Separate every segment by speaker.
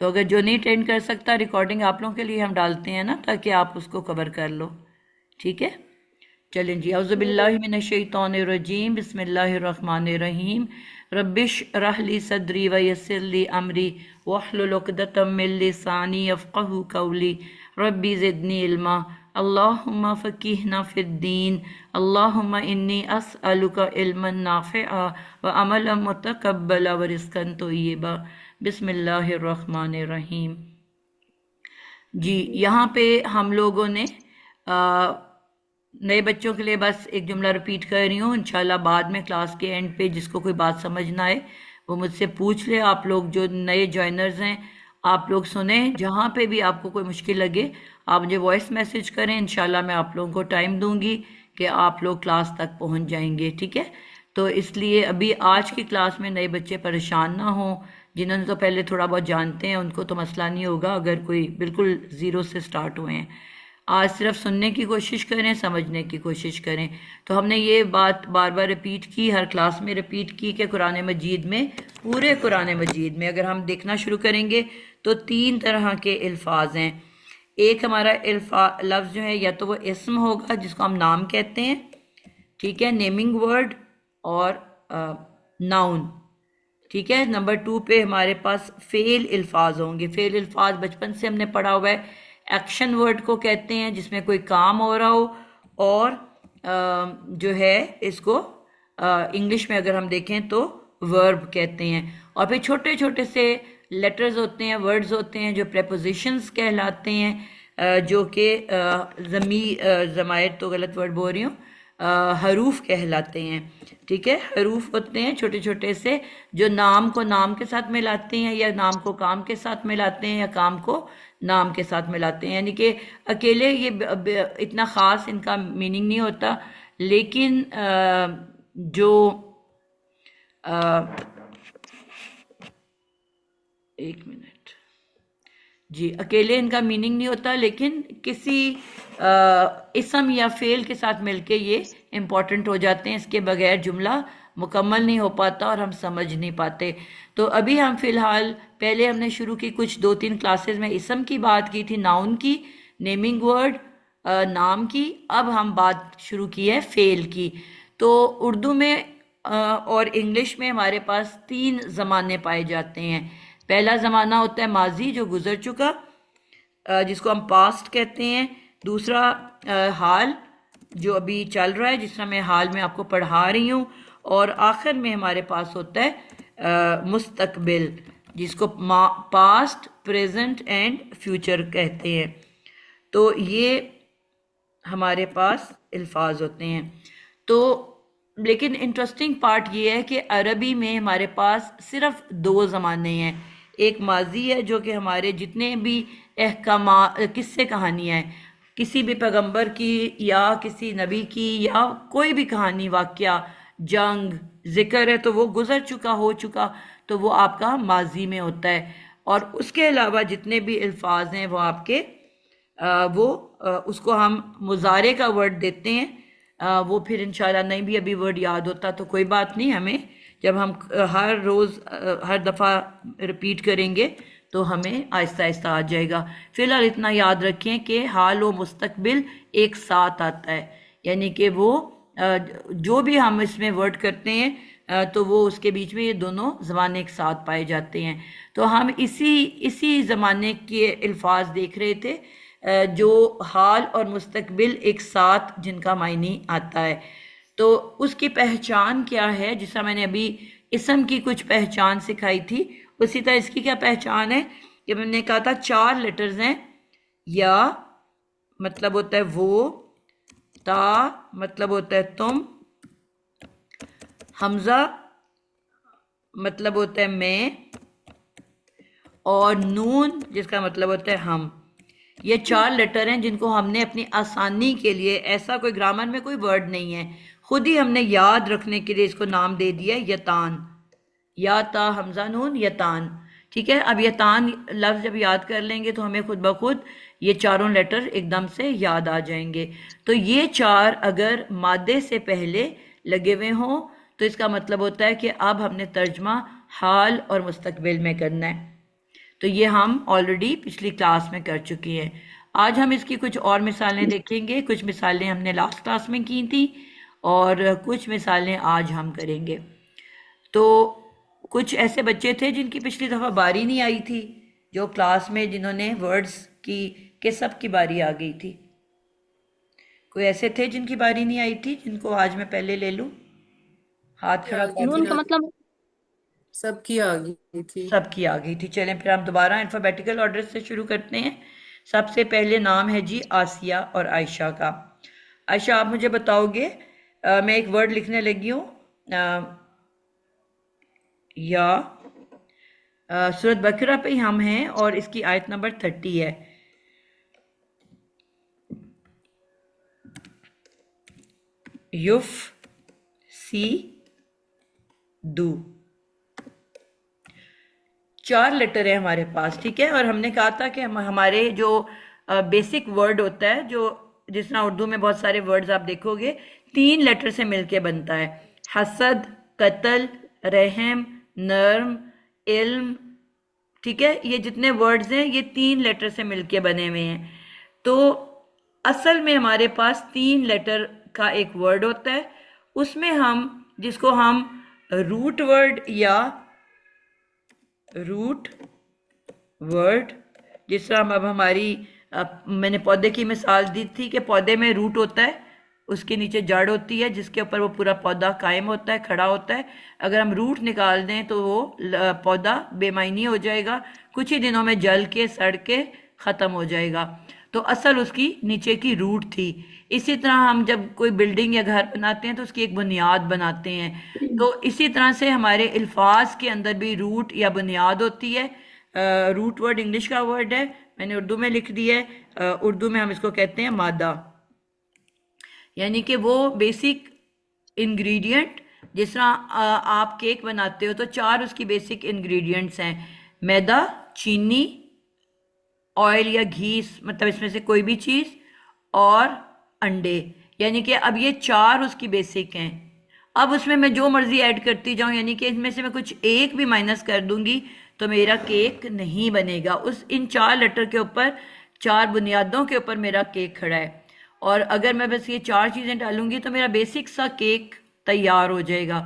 Speaker 1: تو اگر جو نہیں اٹینڈ کر سکتا، ریکارڈنگ آپ لوگوں کے لیے ہم ڈالتے ہیں نا، تاکہ آپ اس کو کور کر لو، ٹھیک ہے؟ چلیں جی، اعوذ باللہ من الشیطان الرجیم، بسم اللہ الرحمن الرحیم، ربش رح لی صدری ویسر لی امری واحلل عقدۃ من لسانی یفقہوا قولی ربی زدنی علما اللہم فقہنا فی الدین اللہم انی اسألک علما نافعا وعملا متقبلا ورزقا طیبا بسم اللہ الرحمن الرحیم۔ جی یہاں پہ ہم لوگوں نے نئے بچوں کے لیے بس ایک جملہ رپیٹ کر رہی ہوں، انشاءاللہ بعد میں کلاس کے اینڈ پہ جس کو کوئی بات سمجھ نہ آئے وہ مجھ سے پوچھ لے۔ آپ لوگ جو نئے جوائنرز ہیں آپ لوگ سنیں، جہاں پہ بھی آپ کو کوئی مشکل لگے آپ مجھے وائس میسج کریں، انشاءاللہ میں آپ لوگوں کو ٹائم دوں گی کہ آپ لوگ کلاس تک پہنچ جائیں گے، ٹھیک ہے؟ تو اس لیے ابھی آج کی کلاس میں نئے بچے پریشان نہ ہوں، جنہوں نے تو پہلے تھوڑا بہت جانتے ہیں ان کو تو مسئلہ نہیں ہوگا، اگر کوئی بالکل زیرو سے سٹارٹ ہوئے ہیں۔ آج صرف سننے کی کوشش کریں، سمجھنے کی کوشش کریں۔ تو ہم نے یہ بات بار بار رپیٹ کی، ہر کلاس میں رپیٹ کی کہ قرآن مجید میں، پورے قرآن مجید میں اگر ہم دیکھنا شروع کریں گے تو 3 طرح کے الفاظ ہیں۔ ایک ہمارا لفظ جو ہے یا تو وہ اسم ہوگا جس کو ہم نام کہتے ہیں، ٹھیک ہے، نیمنگ ورڈ، اور ناؤن، ٹھیک ہے۔ نمبر 2 پہ ہمارے پاس فعل الفاظ ہوں گے۔ فعل الفاظ بچپن سے ہم نے پڑھا ہوا ہے، ایکشن ورڈ کو کہتے ہیں جس میں کوئی کام ہو رہا ہو، اور جو ہے اس کو انگلش میں اگر ہم دیکھیں تو ورب کہتے ہیں۔ اور پھر چھوٹے چھوٹے سے لیٹرز ہوتے ہیں، ورڈز ہوتے ہیں جو پریپوزیشنز کہلاتے ہیں، جو کہ ضمائر تو غلط ورڈ بول رہی ہوں، حروف کہلاتے ہیں، ٹھیک ہے۔ حروف ہوتے ہیں چھوٹے چھوٹے سے جو نام کو نام کے ساتھ ملاتے ہیں، یا نام کو کام کے ساتھ ملاتے ہیں، یا کام کو نام کے ساتھ ملاتے ہیں، یعنی کہ اکیلے یہ اتنا خاص ان کا میننگ نہیں ہوتا، لیکن جو ایک منٹ جی، اکیلے ان کا میننگ نہیں ہوتا، لیکن کسی اسم یا فعل کے ساتھ مل کے یہ امپورٹنٹ ہو جاتے ہیں، اس کے بغیر جملہ مکمل نہیں ہو پاتا اور ہم سمجھ نہیں پاتے۔ تو ابھی ہم فی الحال پہلے ہم نے شروع کی کچھ 2-3 کلاسز میں اسم کی بات کی تھی، ناؤن کی، نیمنگ ورڈ، نام کی۔ اب ہم بات شروع کی ہے فعل کی۔ تو اردو میں اور انگلش میں ہمارے پاس 3 زمانے پائے جاتے ہیں۔ پہلا زمانہ ہوتا ہے ماضی جو گزر چکا، جس کو ہم پاسٹ کہتے ہیں۔ دوسرا حال جو ابھی چل رہا ہے، جس طرح میں حال میں آپ کو پڑھا رہی ہوں۔ اور آخر میں ہمارے پاس ہوتا ہے مستقبل، جس کو پاسٹ، پریزنٹ اینڈ فیوچر کہتے ہیں۔ تو یہ ہمارے پاس الفاظ ہوتے ہیں۔ تو لیکن انٹرسٹنگ پارٹ یہ ہے کہ عربی میں ہمارے پاس صرف 2 زمانے ہیں۔ ایک ماضی ہے جو کہ ہمارے جتنے بھی احکامات، قصے کہانیاں ہیں، کسی بھی پیغمبر کی یا کسی نبی کی یا کوئی بھی کہانی، واقعہ، جنگ، ذکر ہے تو وہ گزر چکا، ہو چکا، تو وہ آپ کا ماضی میں ہوتا ہے۔ اور اس کے علاوہ جتنے بھی الفاظ ہیں وہ آپ کے اس کو ہم مضارع کا ورڈ دیتے ہیں۔ وہ پھر انشاءاللہ نہیں بھی ابھی ورڈ یاد ہوتا تو کوئی بات نہیں، ہمیں جب ہم ہر روز ہر دفعہ رپیٹ کریں گے تو ہمیں آہستہ آہستہ آ جائے گا۔ فی الحال اتنا یاد رکھیں کہ حال و مستقبل ایک ساتھ آتا ہے، یعنی کہ وہ جو بھی ہم اس میں ورڈ کرتے ہیں تو وہ اس کے بیچ میں یہ دونوں زبانیں ایک ساتھ پائے جاتے ہیں۔ تو ہم اسی زمانے کے الفاظ دیکھ رہے تھے جو حال اور مستقبل ایک ساتھ جن کا معنی آتا ہے۔ تو اس کی پہچان کیا ہے؟ جس طرح میں نے ابھی اسم کی کچھ پہچان سکھائی تھی، اسی طرح اس کی کیا پہچان ہے کہ میں نے کہا تھا 4 لیٹرز ہیں۔ یا مطلب ہوتا ہے وہ، تا مطلب ہوتا ہے تم، حمزہ مطلب ہوتا ہے میں، اور نون جس کا مطلب ہوتا ہے ہم۔ یہ 4 لیٹر ہیں جن کو ہم نے اپنی آسانی کے لیے، ایسا کوئی گرامر میں کوئی ورڈ نہیں ہے، خود ہی ہم نے یاد رکھنے کے لیے اس کو نام دے دیا ہے یتان، یا تا حمزہ نون یتان، ٹھیک ہے۔ اب یتان لفظ جب یاد کر لیں گے تو ہمیں خود بخود یہ 4 لیٹر ایک دم سے یاد آ جائیں گے۔ تو یہ 4 اگر مادے سے پہلے لگے ہوئے ہوں تو اس کا مطلب ہوتا ہے کہ اب ہم نے ترجمہ حال اور مستقبل میں کرنا ہے۔ تو یہ ہم آلریڈی پچھلی کلاس میں کر چکے ہیں. آج ہم اس کی کچھ اور مثالیں دیکھیں گے. کچھ مثالیں ہم نے لاسٹ کلاس میں کی تھی اور کچھ مثالیں آج ہم کریں گے. تو کچھ ایسے بچے تھے جن کی پچھلی دفعہ باری نہیں آئی تھی، جو کلاس میں جنہوں نے ورڈز کی کہ سب کی باری آ گئی تھی. کوئی ایسے تھے جن کی باری نہیں آئی تھی جن کو آج میں پہلے لے لوں؟ ہاتھ
Speaker 2: کی
Speaker 1: کھڑا
Speaker 2: آ گئی
Speaker 1: کر
Speaker 2: تھی
Speaker 1: دو.
Speaker 3: نون کا
Speaker 2: نادیا،
Speaker 3: مطلب
Speaker 2: سب کی آ گئی تھی۔
Speaker 1: سب کی آ گئی تھی. چلیں پھر ہم دوبارہ الفابیٹیکل آرڈر سے شروع کرتے ہیں. سب سے پہلے نام ہے جی آسیہ اور عائشہ کا. عائشہ آپ مجھے بتاؤ گے، میں ایک ورڈ لکھنے لگی ہوں. یا سورۃ بقرہ پہ ہی ہم ہیں اور اس کی آیت نمبر 30 ہے. یف سی دو. 4 لیٹر ہے ہمارے پاس، ٹھیک ہے. اور ہم نے کہا تھا کہ ہمارے جو بیسک ورڈ ہوتا ہے، جو جس طرح اردو میں بہت سارے ورڈز آپ دیکھو گے 3 لیٹر سے مل کے بنتا ہے. حسد، قتل، رحم، نرم، علم، ٹھیک ہے. یہ جتنے ورڈز ہیں یہ 3 لیٹر سے مل کے بنے ہوئے ہیں. تو اصل میں ہمارے پاس 3 لیٹر کا ایک ورڈ ہوتا ہے. اس میں ہم جس کو ہم روٹ ورڈ یا روٹ ورڈ، جس طرح اب ہماری میں نے پودے کی مثال دی تھی کہ پودے میں روٹ ہوتا ہے، اس کے نیچے جڑ ہوتی ہے جس کے اوپر وہ پورا پودا قائم ہوتا ہے، کھڑا ہوتا ہے. اگر ہم روٹ نکال دیں تو وہ پودا بے معنی ہو جائے گا، کچھ ہی دنوں میں جل کے سڑ کے ختم ہو جائے گا. تو اصل اس کی نیچے کی روٹ تھی. اسی طرح ہم جب کوئی بلڈنگ یا گھر بناتے ہیں تو اس کی ایک بنیاد بناتے ہیں. تو اسی طرح سے ہمارے الفاظ کے اندر بھی روٹ یا بنیاد ہوتی ہے. روٹ ورڈ انگلش کا ورڈ ہے، میں نے اردو میں لکھ دیا ہے. اردو میں ہم اس کو کہتے ہیں مادہ. یعنی کہ وہ بیسک انگریڈینٹ، جس طرح آپ کیک بناتے ہو تو 4 اس کی بیسک انگریڈینٹس ہیں: میدا، چینی، آئل یا گھی، مطلب اس میں سے کوئی بھی چیز، اور انڈے. یعنی کہ اب یہ 4 اس کی بیسک ہیں. اب اس میں جو مرضی ایڈ کرتی جاؤں، یعنی کہ ان میں سے میں کچھ ایک بھی مائنس کر دوں گی تو میرا کیک نہیں بنے گا. ان 4 لیٹر کے اوپر، 4 بنیادوں کے اوپر میرا کیک کھڑا ہے. اور اگر میں بس یہ 4 چیزیں ڈالوں گی تو میرا بیسک سا کیک تیار ہو جائے گا.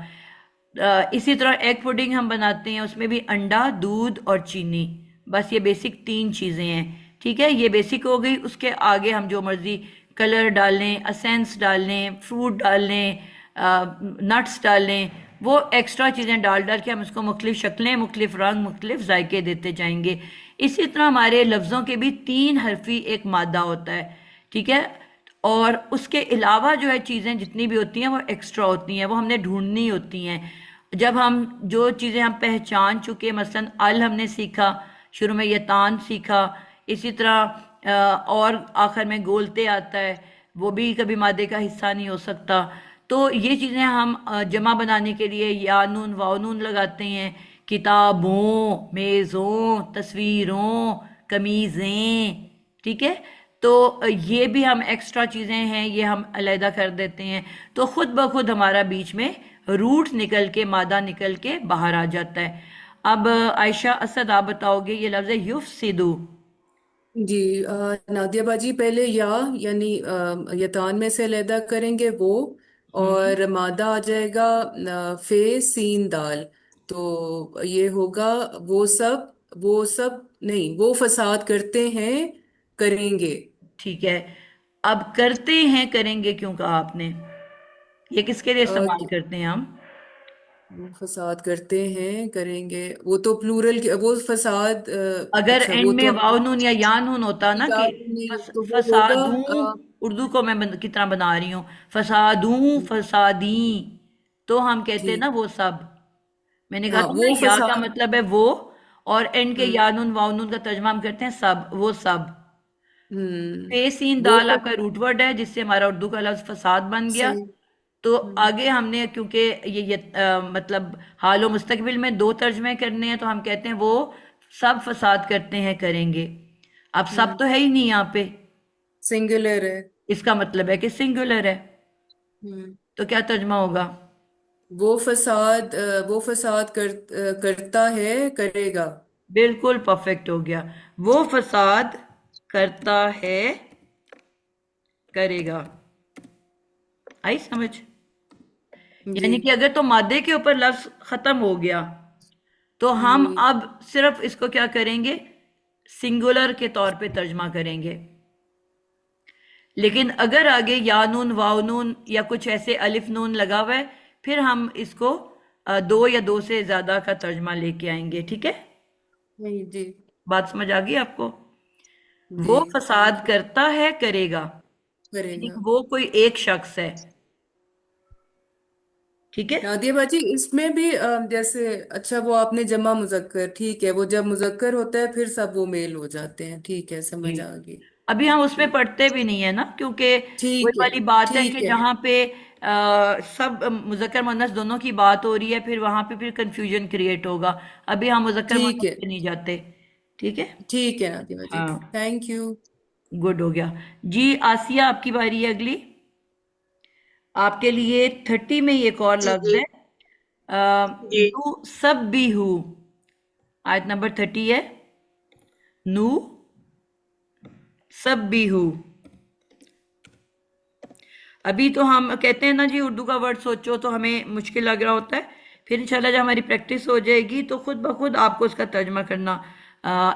Speaker 1: اسی طرح ایگ پوڈنگ ہم بناتے ہیں، اس میں بھی انڈا، دودھ اور چینی، بس یہ بیسک 3 چیزیں ہیں. ٹھیک ہے، یہ بیسک ہو گئی. اس کے آگے ہم جو مرضی کلر ڈالیں، اسینس ڈالیں، فروٹ ڈالیں، نٹس ڈالیں، وہ ایکسٹرا چیزیں ڈال کے ہم اس کو مختلف شکلیں، مختلف رنگ، مختلف ذائقے دیتے جائیں گے. اسی طرح ہمارے لفظوں کے بھی 3 حرفی ایک مادہ ہوتا ہے. ٹھیک ہے. اور اس کے علاوہ جو ہے چیزیں جتنی بھی ہوتی ہیں وہ ایکسٹرا ہوتی ہیں، وہ ہم نے ڈھونڈنی ہوتی ہیں. جب ہم جو چیزیں ہم پہچان چکے، مثلا ال ہم نے سیکھا، شروع میں یتان سیکھا، اسی طرح اور آخر میں گولتے آتا ہے، وہ بھی کبھی مادے کا حصہ نہیں ہو سکتا. تو یہ چیزیں ہم جمع بنانے کے لیے یا نون واو نون لگاتے ہیں. کتابوں، میزوں، تصویروں، قمیضیں. ٹھیک ہے. تو یہ بھی ہم ایکسٹرا چیزیں ہیں، یہ ہم علیحدہ کر دیتے ہیں. تو خود بخود ہمارا بیچ میں روٹ نکل کے، مادہ نکل کے باہر آ جاتا ہے. اب عائشہ اسد آپ بتاؤ گے یہ لفظ ہے یفسدو.
Speaker 2: جی نادیہ باجی، پہلے یا یعنی یتان میں سے علیحدہ کریں گے وہ،
Speaker 1: ہوں.
Speaker 2: اور مادہ آ جائے گا فے سین دال. تو یہ ہوگا وہ سب نہیں، وہ فساد کرتے ہیں کریں گے.
Speaker 1: ٹھیک ہے. اب کرتے ہیں کریں گے کیوں کہا آپ نے؟ یہ کس کے لیے استعمال کرتے ہیں ہم؟
Speaker 2: وہ فساد کرتے ہیں کریں گے، وہ تو پلورل وہ فساد
Speaker 1: اگر
Speaker 2: اچھا
Speaker 1: اینڈ
Speaker 2: وہ
Speaker 1: میں
Speaker 2: تو
Speaker 1: واو نون یا یا نون ہوتا نا کہ
Speaker 2: نہیں تو وہ ہوگا
Speaker 1: فسادوں، اردو کو میں کی طرح بنا رہی ہوں، فسادوں، فسادیں، تو ہم کہتے ہیں
Speaker 2: ٹھیک،
Speaker 1: نا وہ سب. میں نے کہا
Speaker 2: ہاں
Speaker 1: تھا نا
Speaker 2: وہ
Speaker 1: یا کا
Speaker 2: فساد.
Speaker 1: مطلب ہے وہ، اور اینڈ کے
Speaker 2: ہوں
Speaker 1: یا نون واو نون کا ترجمہ ہم کرتے ہیں سب، وہ سب.
Speaker 2: ہوں
Speaker 1: پے سین
Speaker 2: وہ
Speaker 1: دال آپ کا روٹ ورڈ ہے جس سے ہمارا اردو کا لفظ فساد بن گیا.
Speaker 2: صحیح.
Speaker 1: تو
Speaker 2: ہوں
Speaker 1: آگے ہم نے کیونکہ مطلب حال و مستقبل میں 2 ترجمے کرنے ہیں تو ہم کہتے ہیں وہ سب فساد کرتے ہیں کریں گے. اب سب
Speaker 2: ہوں
Speaker 1: تو ہے ہی نہیں یہاں پہ،
Speaker 2: سنگولر ہے.
Speaker 1: اس کا مطلب ہے کہ سنگولر ہے.
Speaker 2: ہوں
Speaker 1: تو کیا ترجمہ ہوگا؟
Speaker 2: وہ فساد کرتا ہے کرے گا.
Speaker 1: بالکل پرفیکٹ ہو گیا. وہ فساد کرتا ہے کرے گا. آئی سمجھ؟
Speaker 2: جی
Speaker 1: یعنی کہ اگر تو مادے کے اوپر لفظ ختم ہو گیا تو ہم
Speaker 2: جی
Speaker 1: اب صرف اس کو کیا کریں گے، سنگولر کے طور پہ ترجمہ کریں گے. لیکن اگر آگے یا نون واو نون یا کچھ ایسے الف نون لگا ہوا ہے، پھر ہم اس کو دو یا دو سے زیادہ کا ترجمہ لے کے آئیں گے. ٹھیک ہے،
Speaker 2: نہیں جی
Speaker 1: بات سمجھ آ گئی آپ کو؟
Speaker 2: جی
Speaker 1: وہ فساد کرتا ہے کرے گا،
Speaker 2: کرے
Speaker 1: یعنی
Speaker 2: گا.
Speaker 1: وہ کوئی ایک شخص ہے. ٹھیک ہے.
Speaker 2: نادیہ باجی اس میں بھی جیسے اچھا وہ آپ نے جمع مذکر ٹھیک ہے، وہ جب مذکر ہوتا ہے پھر سب وہ میل ہو جاتے ہیں، ٹھیک ہے
Speaker 1: جی،
Speaker 2: سمجھ آ گئی.
Speaker 1: ابھی ہم اس میں
Speaker 2: ٹھیک
Speaker 1: پڑھتے بھی نہیں ہے نا، کیونکہ وہی
Speaker 2: ٹھیک ہے
Speaker 1: والی بات ہے کہ
Speaker 2: ٹھیک ہے
Speaker 1: جہاں پہ سب مذکر مؤنث دونوں کی بات ہو رہی ہے، پھر وہاں پہ پھر کنفیوژن کریٹ ہوگا. ابھی ہم مذکر
Speaker 2: ٹھیک
Speaker 1: مؤنث
Speaker 2: ہے
Speaker 1: پہ نہیں جاتے. ٹھیک ہے.
Speaker 2: ٹھیک ہے نادیہ باجی،
Speaker 1: ہاں،
Speaker 2: تھینک یو.
Speaker 1: گڈ ہو گیا. جی آسیہ آپ کی باری ہے اگلی. آپ کے لیے 30 میں ایک اور
Speaker 3: جی
Speaker 1: لفظ
Speaker 3: جی
Speaker 1: ہے.
Speaker 3: جی
Speaker 1: یو سب بھی ہو، آیت نمبر 30 ہے. نو سب بھی ہو. ابھی تو ہم کہتے ہیں نا جی اردو کا ورڈ سوچو تو ہمیں مشکل لگ رہا ہوتا ہے، پھر انشاءاللہ جب ہماری پریکٹس ہو جائے گی تو خود بخود آپ کو اس کا ترجمہ کرنا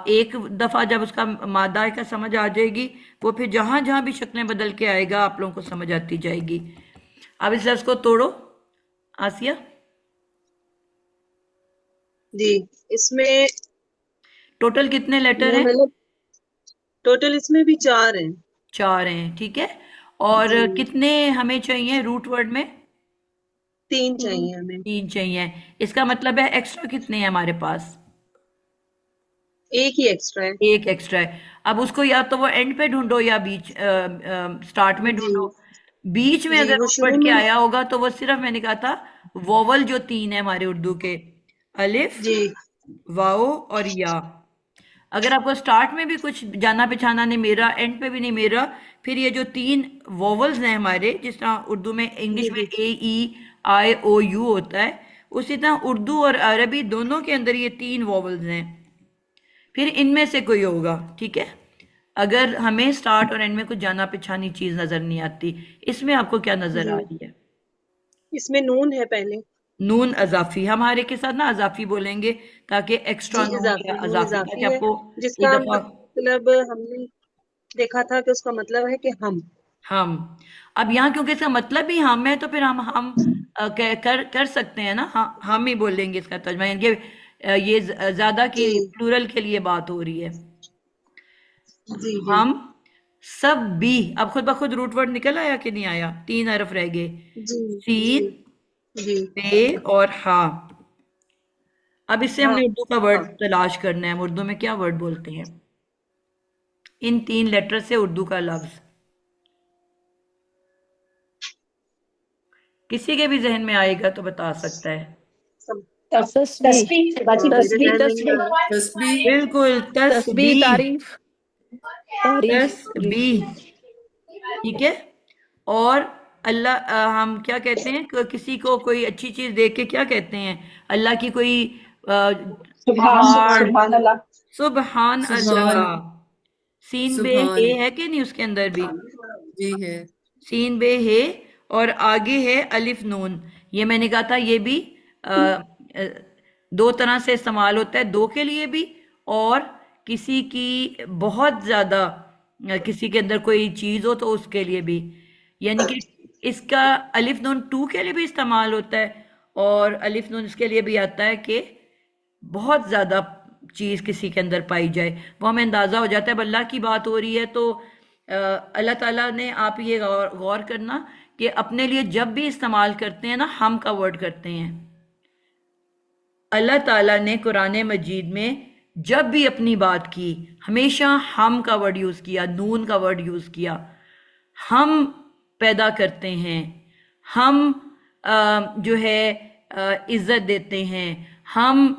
Speaker 1: ایک دفعہ جب اس کا مادہ کا سمجھ آ جائے گی، وہ پھر جہاں جہاں بھی شکلیں بدل کے آئے گا آپ لوگوں کو سمجھ آتی جائے گی. اب اس لفظ کو توڑو آسیہ.
Speaker 3: جی اس میں
Speaker 1: ٹوٹل کتنے لیٹر
Speaker 3: میں
Speaker 1: ہیں؟
Speaker 3: مطلب ٹوٹل اس میں بھی 4 ہیں.
Speaker 1: 4 ہیں. ٹھیک ہے. اور
Speaker 3: جی
Speaker 1: کتنے ہمیں چاہیے روٹ ورڈ میں؟
Speaker 3: 3 چاہیے ہمیں.
Speaker 1: 3 چاہیے. اس کا مطلب ہے ایکسٹرا کتنے ہیں ہمارے پاس؟
Speaker 3: ایک ہی ایکسٹرا ہے.
Speaker 1: ایک ایکسٹرا ہے. اب اس کو یا تو وہ اینڈ پہ ڈھونڈو یا بیچ سٹارٹ میں
Speaker 3: جی
Speaker 1: ڈھونڈو. بیچ میں
Speaker 3: جی
Speaker 1: اگر
Speaker 3: وہ
Speaker 1: روٹ
Speaker 3: شروع
Speaker 1: پڑھ کے
Speaker 3: میں.
Speaker 1: آیا ہوگا تو وہ صرف میں نے کہا تھا ووول جو 3 ہیں ہمارے اردو کے، الف
Speaker 3: جی
Speaker 1: واؤ اور یا. اگر آپ کو سٹارٹ میں بھی کچھ جانا پہچانا نہیں میرا، اینڈ پہ بھی نہیں میرا، پھر یہ جو 3 ووولز ہیں ہمارے، جس طرح اردو میں انگلش
Speaker 3: جی
Speaker 1: میں
Speaker 3: جی
Speaker 1: اے ای آئی او یو ہوتا ہے، اسی طرح اردو اور عربی دونوں کے اندر یہ 3 ووولز ہیں. پھر ان میں سے کوئی ہوگا. ٹھیک ہے. اگر ہمیں سٹارٹ اور اینڈ میں کچھ جانا پہچانی چیز نظر نہیں آتی. اس میں آپ کو کیا نظر
Speaker 3: جی
Speaker 1: آ رہی ہے؟
Speaker 3: اس میں نون ہے پہلے.
Speaker 1: نون اضافی. ہمارے کے ساتھ نا اضافی بولیں گے تاکہ
Speaker 3: جی
Speaker 1: ایکسٹرا نون یا
Speaker 3: اضافی نون
Speaker 1: اضافی، تاکہ
Speaker 3: اضافی
Speaker 1: آپ
Speaker 3: ہے،
Speaker 1: کو
Speaker 3: جس
Speaker 1: ایک
Speaker 3: کا
Speaker 1: دفعہ
Speaker 3: مطلب ہم نے دیکھا تھا کہ اس کا مطلب ہے کہ ہم.
Speaker 1: ہم. اب یہاں کیونکہ اس کا مطلب ہی ہم ہے تو پھر ہم کر سکتے ہیں نا، ہم ہی بولیں گے اس کا ترجمہ، یعنی کہ یہ زیادہ کی
Speaker 3: جی
Speaker 1: پلورل کے لیے بات ہو رہی ہے.
Speaker 3: جی جی
Speaker 1: ہم سب بھی. اب خود بخود روٹ ورڈ نکل آیا کہ نہیں آیا؟ 3 حرف رہ گئے،
Speaker 3: جی جی
Speaker 1: سین
Speaker 3: جی
Speaker 1: بے اور ہا. اب اس سے ہم
Speaker 3: ہاں
Speaker 1: نے اردو کا
Speaker 3: ہاں
Speaker 1: ورڈ تلاش کرنا ہے. ہم اردو میں کیا ورڈ بولتے ہیں ان 3 لیٹر سے اردو کا لفظ؟ کسی کے بھی ذہن میں آئے گا تو بتا سکتا ہے.
Speaker 3: سب.
Speaker 4: تسبیح
Speaker 3: میرے
Speaker 4: تسبیح
Speaker 3: ذہن میں نہیں آ
Speaker 4: تسبیح
Speaker 3: رہا.
Speaker 2: تسبیح.
Speaker 1: بالکل،
Speaker 4: تسبیح
Speaker 1: تسبیح.
Speaker 4: تعریف تعریف جی
Speaker 1: تسبیح. ٹھیک ہے. اور اللہ ہم کیا کہتے ہیں کہ کسی کو کوئی اچھی چیز دیکھ کے کیا کہتے ہیں؟ اللہ کی کوئی پہاڑ.
Speaker 4: سبحان اللہ
Speaker 1: سبحان
Speaker 2: سبحان.
Speaker 1: اللہ. سین بے
Speaker 2: سبحان.
Speaker 1: ہے کہ نہیں اس کے اندر بھی؟
Speaker 2: جی ہے.
Speaker 1: سین بے ہے. اور آگے ہے الف نون. یہ میں نے کہا تھا یہ بھی آ، آ، 2 طرح سے استعمال ہوتا ہے، دو کے لیے بھی اور کسی کی بہت زیادہ کسی کے اندر کوئی چیز ہو تو اس کے لیے بھی. یعنی کہ اس کا الف نون 2 کے لیے بھی استعمال ہوتا ہے اور الف نون اس کے لیے بھی آتا ہے کہ بہت زیادہ چیز کسی کے اندر پائی جائے. وہ ہمیں اندازہ ہو جاتا ہے. اب اللہ کی بات ہو رہی ہے تو اللہ تعالیٰ نے، آپ یہ غور کرنا کہ اپنے لیے جب بھی استعمال کرتے ہیں نا، ہم کا ورڈ کرتے ہیں. اللہ تعالیٰ نے قرآن مجید میں جب بھی اپنی بات کی ہمیشہ ہم کا ورڈ یوز کیا، نون کا ورڈ یوز کیا. ہم پیدا کرتے ہیں، ہم جو ہے عزت دیتے ہیں، ہم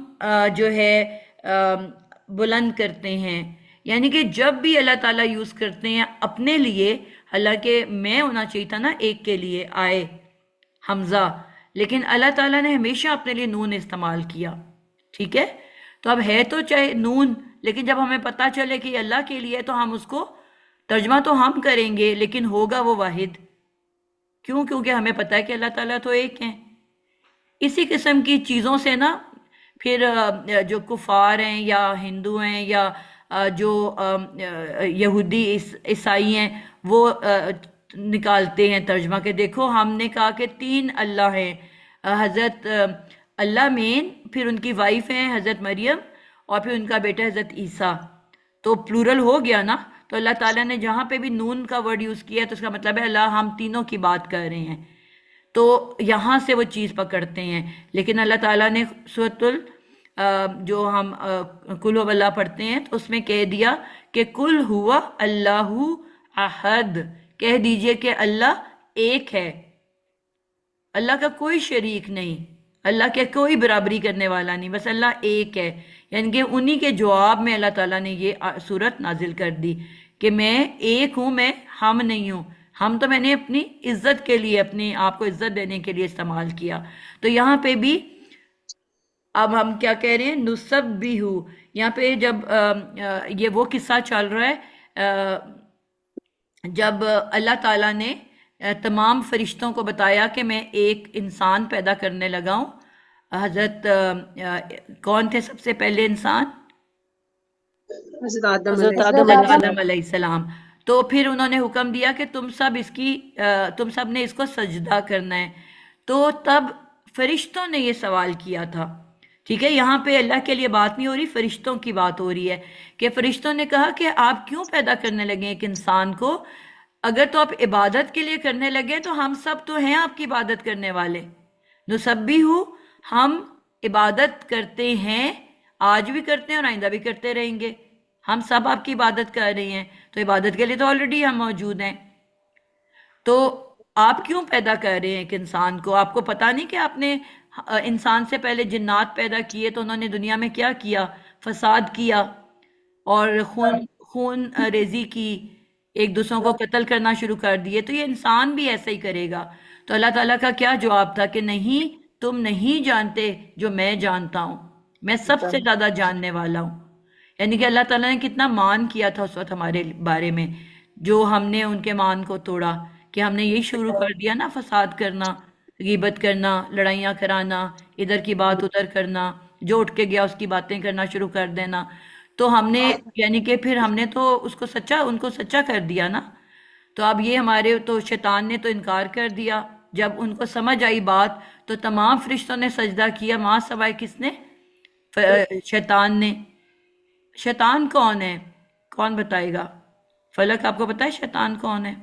Speaker 1: جو ہے بلند کرتے ہیں. یعنی کہ جب بھی اللہ تعالیٰ یوز کرتے ہیں اپنے لیے، حالانکہ میں ہونا چاہیے تھا نا ایک کے لیے آئے حمزہ، لیکن اللہ تعالیٰ نے ہمیشہ اپنے لیے نون استعمال کیا. ٹھیک ہے. تو اب ہے تو چاہے نون، لیکن جب ہمیں پتہ چلے کہ یہ اللہ کے لیے تو ہم اس کو ترجمہ تو ہم کریں گے، لیکن ہوگا وہ واحد. کیوں؟ کیونکہ ہمیں پتہ ہے کہ اللہ تعالیٰ تو ایک ہیں. اسی قسم کی چیزوں سے نا پھر جو کفار ہیں یا ہندو ہیں یا جو یہودی عیسائی ہیں وہ نکالتے ہیں ترجمہ کہ دیکھو ہم نے کہا کہ 3 اللہ ہیں، حضرت اللہ مین، پھر ان کی وائف ہیں حضرت مریم، اور پھر ان کا بیٹا حضرت عیسیٰ، تو پلورل ہو گیا نا. تو اللہ تعالیٰ نے جہاں پہ بھی نون کا ورڈ یوز کیا ہے تو اس کا مطلب ہے اللہ ہم تینوں کی بات کر رہے ہیں. تو یہاں سے وہ چیز پکڑتے ہیں. لیکن اللہ تعالیٰ نے سورۃ جو ہم کل ہو اللہ پڑھتے ہیں تو اس میں کہہ دیا کہ کل ہوا اللہ احد، کہہ دیجئے کہ اللہ ایک ہے، اللہ کا کوئی شریک نہیں، اللہ کے کوئی برابری کرنے والا نہیں، بس اللہ ایک ہے. یعنی کہ انہی کے جواب میں اللہ تعالیٰ نے یہ صورت نازل کر دی کہ میں ایک ہوں، میں ہم نہیں ہوں. ہم تو میں نے اپنی عزت کے لیے، اپنے آپ کو عزت دینے کے لیے استعمال کیا. تو یہاں پہ بھی اب ہم کیا کہہ رہے ہیں، نسبح. یہاں پہ جب یہ وہ قصہ چل رہا ہے جب اللہ تعالیٰ نے تمام فرشتوں کو بتایا کہ میں ایک انسان پیدا کرنے لگا ہوں. حضرت کون تھے سب سے پہلے انسان؟
Speaker 3: حضرت آدم
Speaker 4: حضرت
Speaker 3: علیہ
Speaker 4: آدم
Speaker 3: السلام.
Speaker 1: حضرت آدم علیہ السلام. تو پھر انہوں نے حکم دیا کہ تم سب نے اس کو سجدہ کرنا ہے. تو تب فرشتوں نے یہ سوال کیا تھا. ٹھیک ہے، یہاں پہ اللہ کے لیے بات نہیں ہو رہی، فرشتوں کی بات ہو رہی ہے کہ فرشتوں نے کہا کہ آپ کیوں پیدا کرنے لگے ایک انسان کو؟ اگر تو آپ عبادت کے لیے کرنے لگے تو ہم سب تو ہیں آپ کی عبادت کرنے والے. نسبح، ہم عبادت کرتے ہیں، آج بھی کرتے ہیں اور آئندہ بھی کرتے رہیں گے. ہم سب آپ کی عبادت کر رہے ہیں، تو عبادت کے لیے تو آلریڈی ہم موجود ہیں. تو آپ کیوں پیدا کر رہے ہیں ایک انسان کو؟ آپ کو پتہ نہیں کہ آپ نے انسان سے پہلے جنات پیدا کیے تو انہوں نے دنیا میں کیا کیا؟ فساد کیا اور خون ریزی کی، ایک دوسروں کو قتل کرنا شروع کر دیے. تو یہ انسان بھی ایسا ہی کرے گا. تو اللہ تعالیٰ کا کیا جواب تھا کہ نہیں، تم نہیں جانتے جو میں جانتا ہوں، میں سب سے زیادہ جاننے والا ہوں. یعنی کہ اللہ تعالیٰ نے کتنا مان کیا تھا اس وقت ہمارے بارے میں، جو ہم نے ان کے مان کو توڑا کہ ہم نے یہی شروع کر دیا نا، فساد کرنا، غیبت کرنا، لڑائیاں کرانا، ادھر کی بات ادھر کرنا، جو اٹھ کے گیا اس کی باتیں کرنا شروع کر دینا. تو ہم نے یعنی کہ پھر ہم نے تو ان کو سچا کر دیا نا. تو اب یہ ہمارے تو شیطان نے تو انکار کر دیا. جب ان کو سمجھ آئی بات تو تمام فرشتوں نے سجدہ کیا، ماں سوائے کس نے؟ شیطان نے. شیطان کون ہے؟ کون بتائے گا؟ فلک آپ کو پتا ہے شیطان کون ہے؟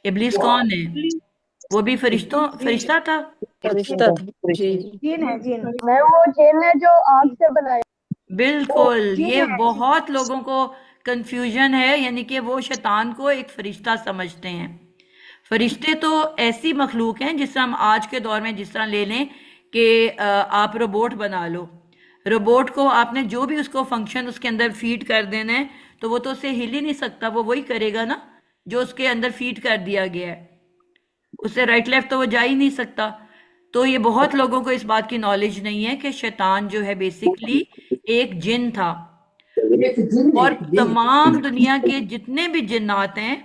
Speaker 1: ابلیس کون ہے؟ وہ بھی فرشتہ تھا.
Speaker 4: فرشتہ تھا جی.
Speaker 5: میں وہ جن ہے جو آگ سے بنایا.
Speaker 1: بالکل، یہ بہت لوگوں کو کنفیوژن ہے، یعنی کہ وہ شیطان کو ایک فرشتہ سمجھتے ہیں. فرشتے تو ایسی مخلوق ہیں جس طرح ہم آج کے دور میں جس طرح لے لیں کہ آپ روبوٹ بنا لو. روبوٹ کو آپ نے جو بھی اس کو فنکشن اس کے اندر فیڈ کر دینا ہے تو وہ تو اسے ہل ہی نہیں سکتا، وہ وہی کرے گا نا جو اس کے اندر فیڈ کر دیا گیا ہے. اسے رائٹ لیفٹ تو وہ جا ہی نہیں سکتا. تو یہ بہت لوگوں کو اس بات کی نالج نہیں ہے کہ شیطان جو ہے بیسیکلی ایک جن تھا، اور تمام دنیا کے جتنے بھی جنات ہیں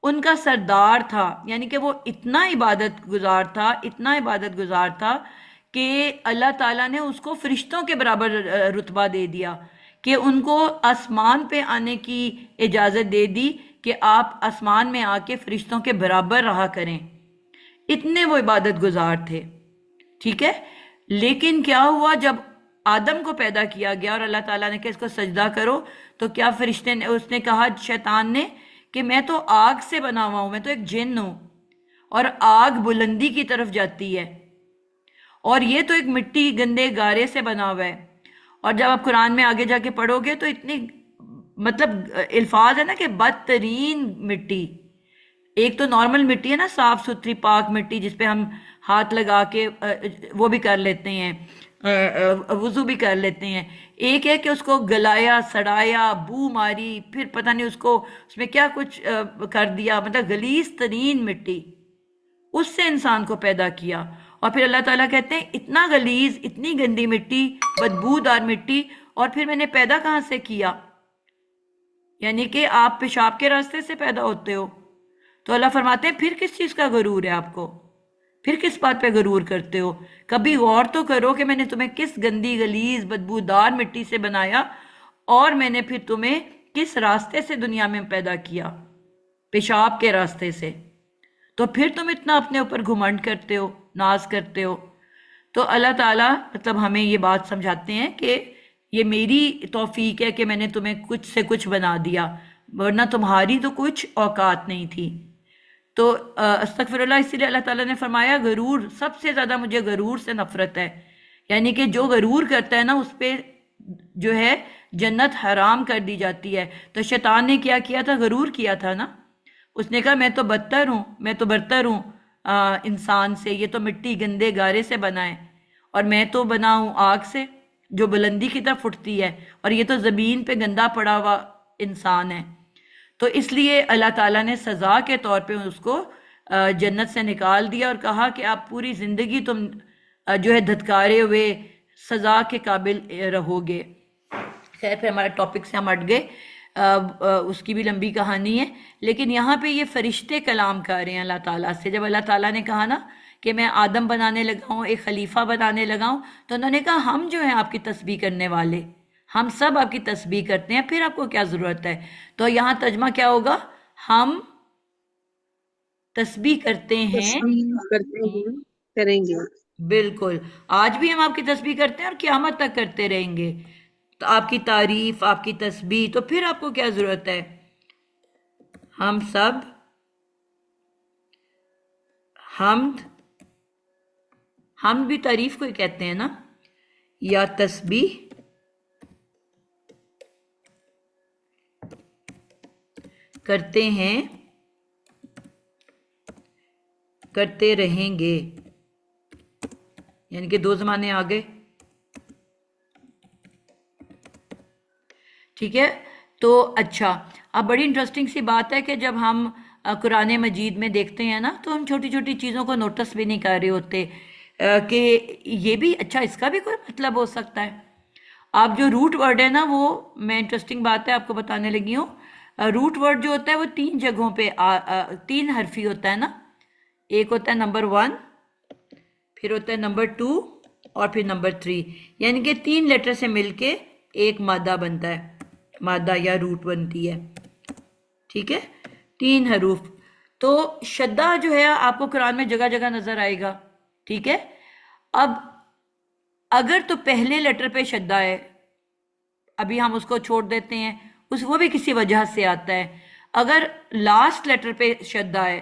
Speaker 1: ان کا سردار تھا. یعنی کہ وہ اتنا عبادت گزار تھا کہ اللہ تعالیٰ نے اس کو فرشتوں کے برابر رتبہ دے دیا، کہ ان کو آسمان پہ آنے کی اجازت دے دی کہ آپ آسمان میں آ کے فرشتوں کے برابر رہا کریں. اتنے وہ عبادت گزار تھے. ٹھیک ہے، لیکن کیا ہوا جب آدم کو پیدا کیا گیا اور اللہ تعالیٰ نے کہ اس کو سجدہ کرو، تو کیا فرشتے نے اس نے کہا شیطان نے کہ میں تو آگ سے بنا ہوا ہوں، میں تو ایک جن ہوں، اور آگ بلندی کی طرف جاتی ہے اور یہ تو ایک مٹی گندے گارے سے بنا ہوا ہے. اور جب آپ قرآن میں آگے جا کے پڑھو گے تو اتنی مطلب الفاظ ہے نا کہ بدترین مٹی. ایک تو نارمل مٹی ہے نا، صاف ستھری پاک مٹی جس پہ ہم ہاتھ لگا کے وہ بھی کر لیتے ہیں، وضو بھی کر لیتے ہیں. ایک ہے کہ اس کو گلایا، سڑایا، بو ماری، پھر پتہ نہیں اس میں کیا کچھ کر دیا، مطلب غلیظ ترین مٹی، اس سے انسان کو پیدا کیا. اور پھر اللہ تعالیٰ کہتے ہیں اتنا غلیظ، اتنی گندی مٹی، بدبودار مٹی، اور پھر میں نے پیدا کہاں سے کیا؟ یعنی کہ آپ پیشاب کے راستے سے پیدا ہوتے ہو۔ تو اللہ فرماتے ہیں پھر کس چیز کا غرور ہے آپ کو؟ پھر کس بات پہ غرور کرتے ہو؟ کبھی غور تو کرو کہ میں نے تمہیں کس گندی غلیظ بدبودار مٹی سے بنایا، اور میں نے پھر تمہیں کس راستے سے دنیا میں پیدا کیا؟ پیشاب کے راستے سے۔ تو پھر تم اتنا اپنے اوپر گھمنڈ کرتے ہو، ناز کرتے ہو۔ تو اللہ تعالیٰ مطلب ہمیں یہ بات سمجھاتے ہیں کہ یہ میری توفیق ہے کہ میں نے تمہیں کچھ سے کچھ بنا دیا، ورنہ تمہاری تو کچھ اوقات نہیں تھی۔ تو استغفر اللہ، اسی لیے اللہ تعالیٰ نے فرمایا غرور، سب سے زیادہ مجھے غرور سے نفرت ہے۔ یعنی کہ جو غرور کرتا ہے نا، اس پہ جو ہے جنت حرام کر دی جاتی ہے۔ تو شیطان نے کیا کیا تھا؟ غرور کیا تھا نا۔ اس نے کہا میں تو بدتر ہوں، میں تو برتر ہوں انسان سے، یہ تو مٹی گندے گارے سے بنا ہے، اور میں تو بنا ہوں آگ سے جو بلندی کی طرف اٹھتی ہے، اور یہ تو زمین پہ گندا پڑا ہوا انسان ہے۔ تو اس لیے اللہ تعالیٰ نے سزا کے طور پہ اس کو جنت سے نکال دیا، اور کہا کہ آپ پوری زندگی تم جو ہے دھتکارے ہوئے سزا کے قابل رہو گے۔ خیر، پھر ہمارے ٹاپک سے ہم ہٹ گئے، اس کی بھی لمبی کہانی ہے، لیکن یہاں پہ یہ فرشتے کلام کر رہے ہیں اللہ تعالیٰ سے۔ جب اللہ تعالیٰ نے کہا نا کہ میں آدم بنانے لگا ہوں، ایک خلیفہ بنانے لگا ہوں، تو انہوں نے کہا ہم جو ہیں آپ کی تسبیح کرنے والے، ہم سب آپ کی تسبیح کرتے ہیں، پھر آپ کو کیا ضرورت ہے؟ تو یہاں ترجمہ کیا ہوگا؟ ہم تسبیح کرتے ہیں،
Speaker 3: تسبیح کرتے ہیں، کریں گے۔
Speaker 1: بالکل، آج بھی ہم آپ کی تسبیح کرتے ہیں اور قیامت تک کرتے رہیں گے۔ تو آپ کی تعریف، آپ کی تسبیح، تو پھر آپ کو کیا ضرورت ہے؟ ہم سب حمد بھی تعریف کو ہی کہتے ہیں نا، یا تسبیح کرتے ہیں، کرتے رہیں گے، یعنی کہ دو زمانے آ گئے۔ ٹھیک ہے، تو اچھا، اب بڑی انٹرسٹنگ سی بات ہے کہ جب ہم قرآن مجید میں دیکھتے ہیں نا، تو ہم چھوٹی چھوٹی چیزوں کو نوٹس بھی نہیں کر رہے ہوتے کہ یہ بھی اچھا، اس کا بھی کوئی مطلب ہو سکتا ہے۔ آپ جو روٹ ورڈ ہے نا، وہ میں انٹرسٹنگ بات ہے آپ کو بتانے لگی ہوں۔ روٹ ورڈ جو ہوتا ہے وہ 3 جگہوں پہ 3 حرفی ہوتا ہے نا۔ ایک ہوتا ہے نمبر 1، پھر ہوتا ہے نمبر 2، اور پھر نمبر 3، یعنی کہ 3 لیٹر سے مل کے ایک مادہ بنتا ہے، مادہ یا روٹ بنتی ہے۔ ٹھیک ہے، 3 حروف۔ تو شدہ جو ہے آپ کو قرآن میں جگہ جگہ نظر آئے گا۔ ٹھیک ہے، اب اگر تو پہلے لیٹر پہ شدہ ہے، ابھی ہم اس کو چھوڑ دیتے ہیں، وہ بھی کسی وجہ سے آتا ہے۔ اگر لاسٹ لیٹر پہ شدہ ہے،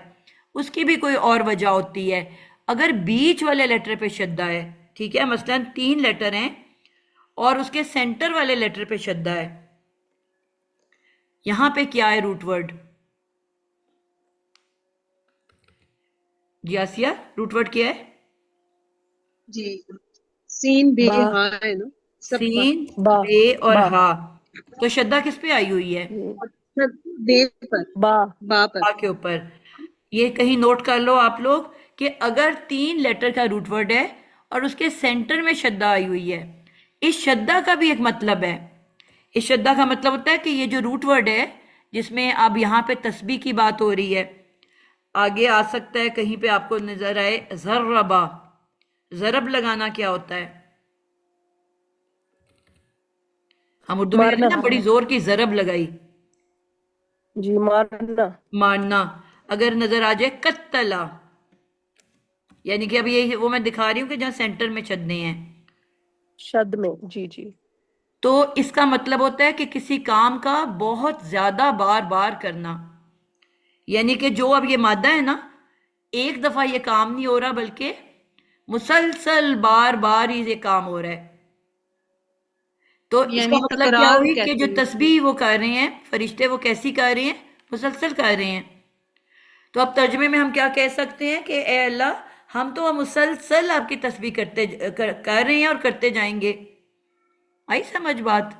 Speaker 1: اس کی بھی کوئی اور وجہ ہوتی ہے۔ اگر بیچ والے لیٹر پہ شدہ ہے، ٹھیک ہے، مثلا 3 لیٹر ہیں اور اس کے سینٹر والے لیٹر پہ شدہ ہے، یہاں پہ کیا ہے روٹ ورڈ؟ جی آسیہ، روٹ ورڈ کیا ہے؟
Speaker 3: جی، سین بے
Speaker 4: با
Speaker 3: ہاں ہے نا، سب کا
Speaker 1: سین،
Speaker 4: با
Speaker 1: بے اور
Speaker 4: با
Speaker 1: ہا۔ تو شدہ کس پہ آئی ہوئی ہے؟
Speaker 3: بے پر،
Speaker 4: با
Speaker 3: با پر۔
Speaker 1: ہا کے اوپر۔ یہ کہیں نوٹ کر لو آپ لوگ کہ اگر 3 لیٹر کا روٹ ورڈ ہے اور اس کے سینٹر میں شدہ آئی ہوئی ہے، اس شدہ کا بھی ایک مطلب ہے۔ اس شدہ کا مطلب ہوتا ہے کہ یہ جو روٹ ورڈ ہے، جس میں اب یہاں پہ تسبیح کی بات ہو رہی ہے، آگے آ سکتا ہے کہیں پہ آپ کو نظر آئے ضربا۔ ضرب لگانا کیا ہوتا ہے؟ ہم اردو میں کہتے
Speaker 4: مارنا،
Speaker 1: ہیں نا، بڑی زور کی ضرب لگائی،
Speaker 4: جی مارنا،
Speaker 1: مارنا۔ اگر نظر آ جائے قتلا، یعنی کہ اب یہ وہ میں دکھا رہی ہوں کہ جہاں سینٹر میں شدے ہیں،
Speaker 4: شد میں، جی جی
Speaker 1: تو اس کا مطلب ہوتا ہے کہ کسی کام کا بہت زیادہ بار بار کرنا۔ یعنی کہ جو اب یہ مادہ ہے نا، ایک دفعہ یہ کام نہیں ہو رہا، بلکہ مسلسل بار بار ہی یہ کام ہو رہا ہے۔ تو اس کا
Speaker 3: یعنی
Speaker 1: مطلب کیا
Speaker 3: تکرار
Speaker 1: ہوئی کہ
Speaker 3: کہتے
Speaker 1: جو
Speaker 3: ہیں۔
Speaker 1: تسبیح وہ کر رہے ہیں فرشتے، وہ کیسی کر رہے ہیں؟ مسلسل کر رہے ہیں۔ تو اب ترجمے میں ہم کیا کہہ سکتے ہیں کہ اے اللہ، ہم تو مسلسل آپ کی تسبیح کر رہے ہیں اور کرتے جائیں گے۔ آئی سمجھ بات؟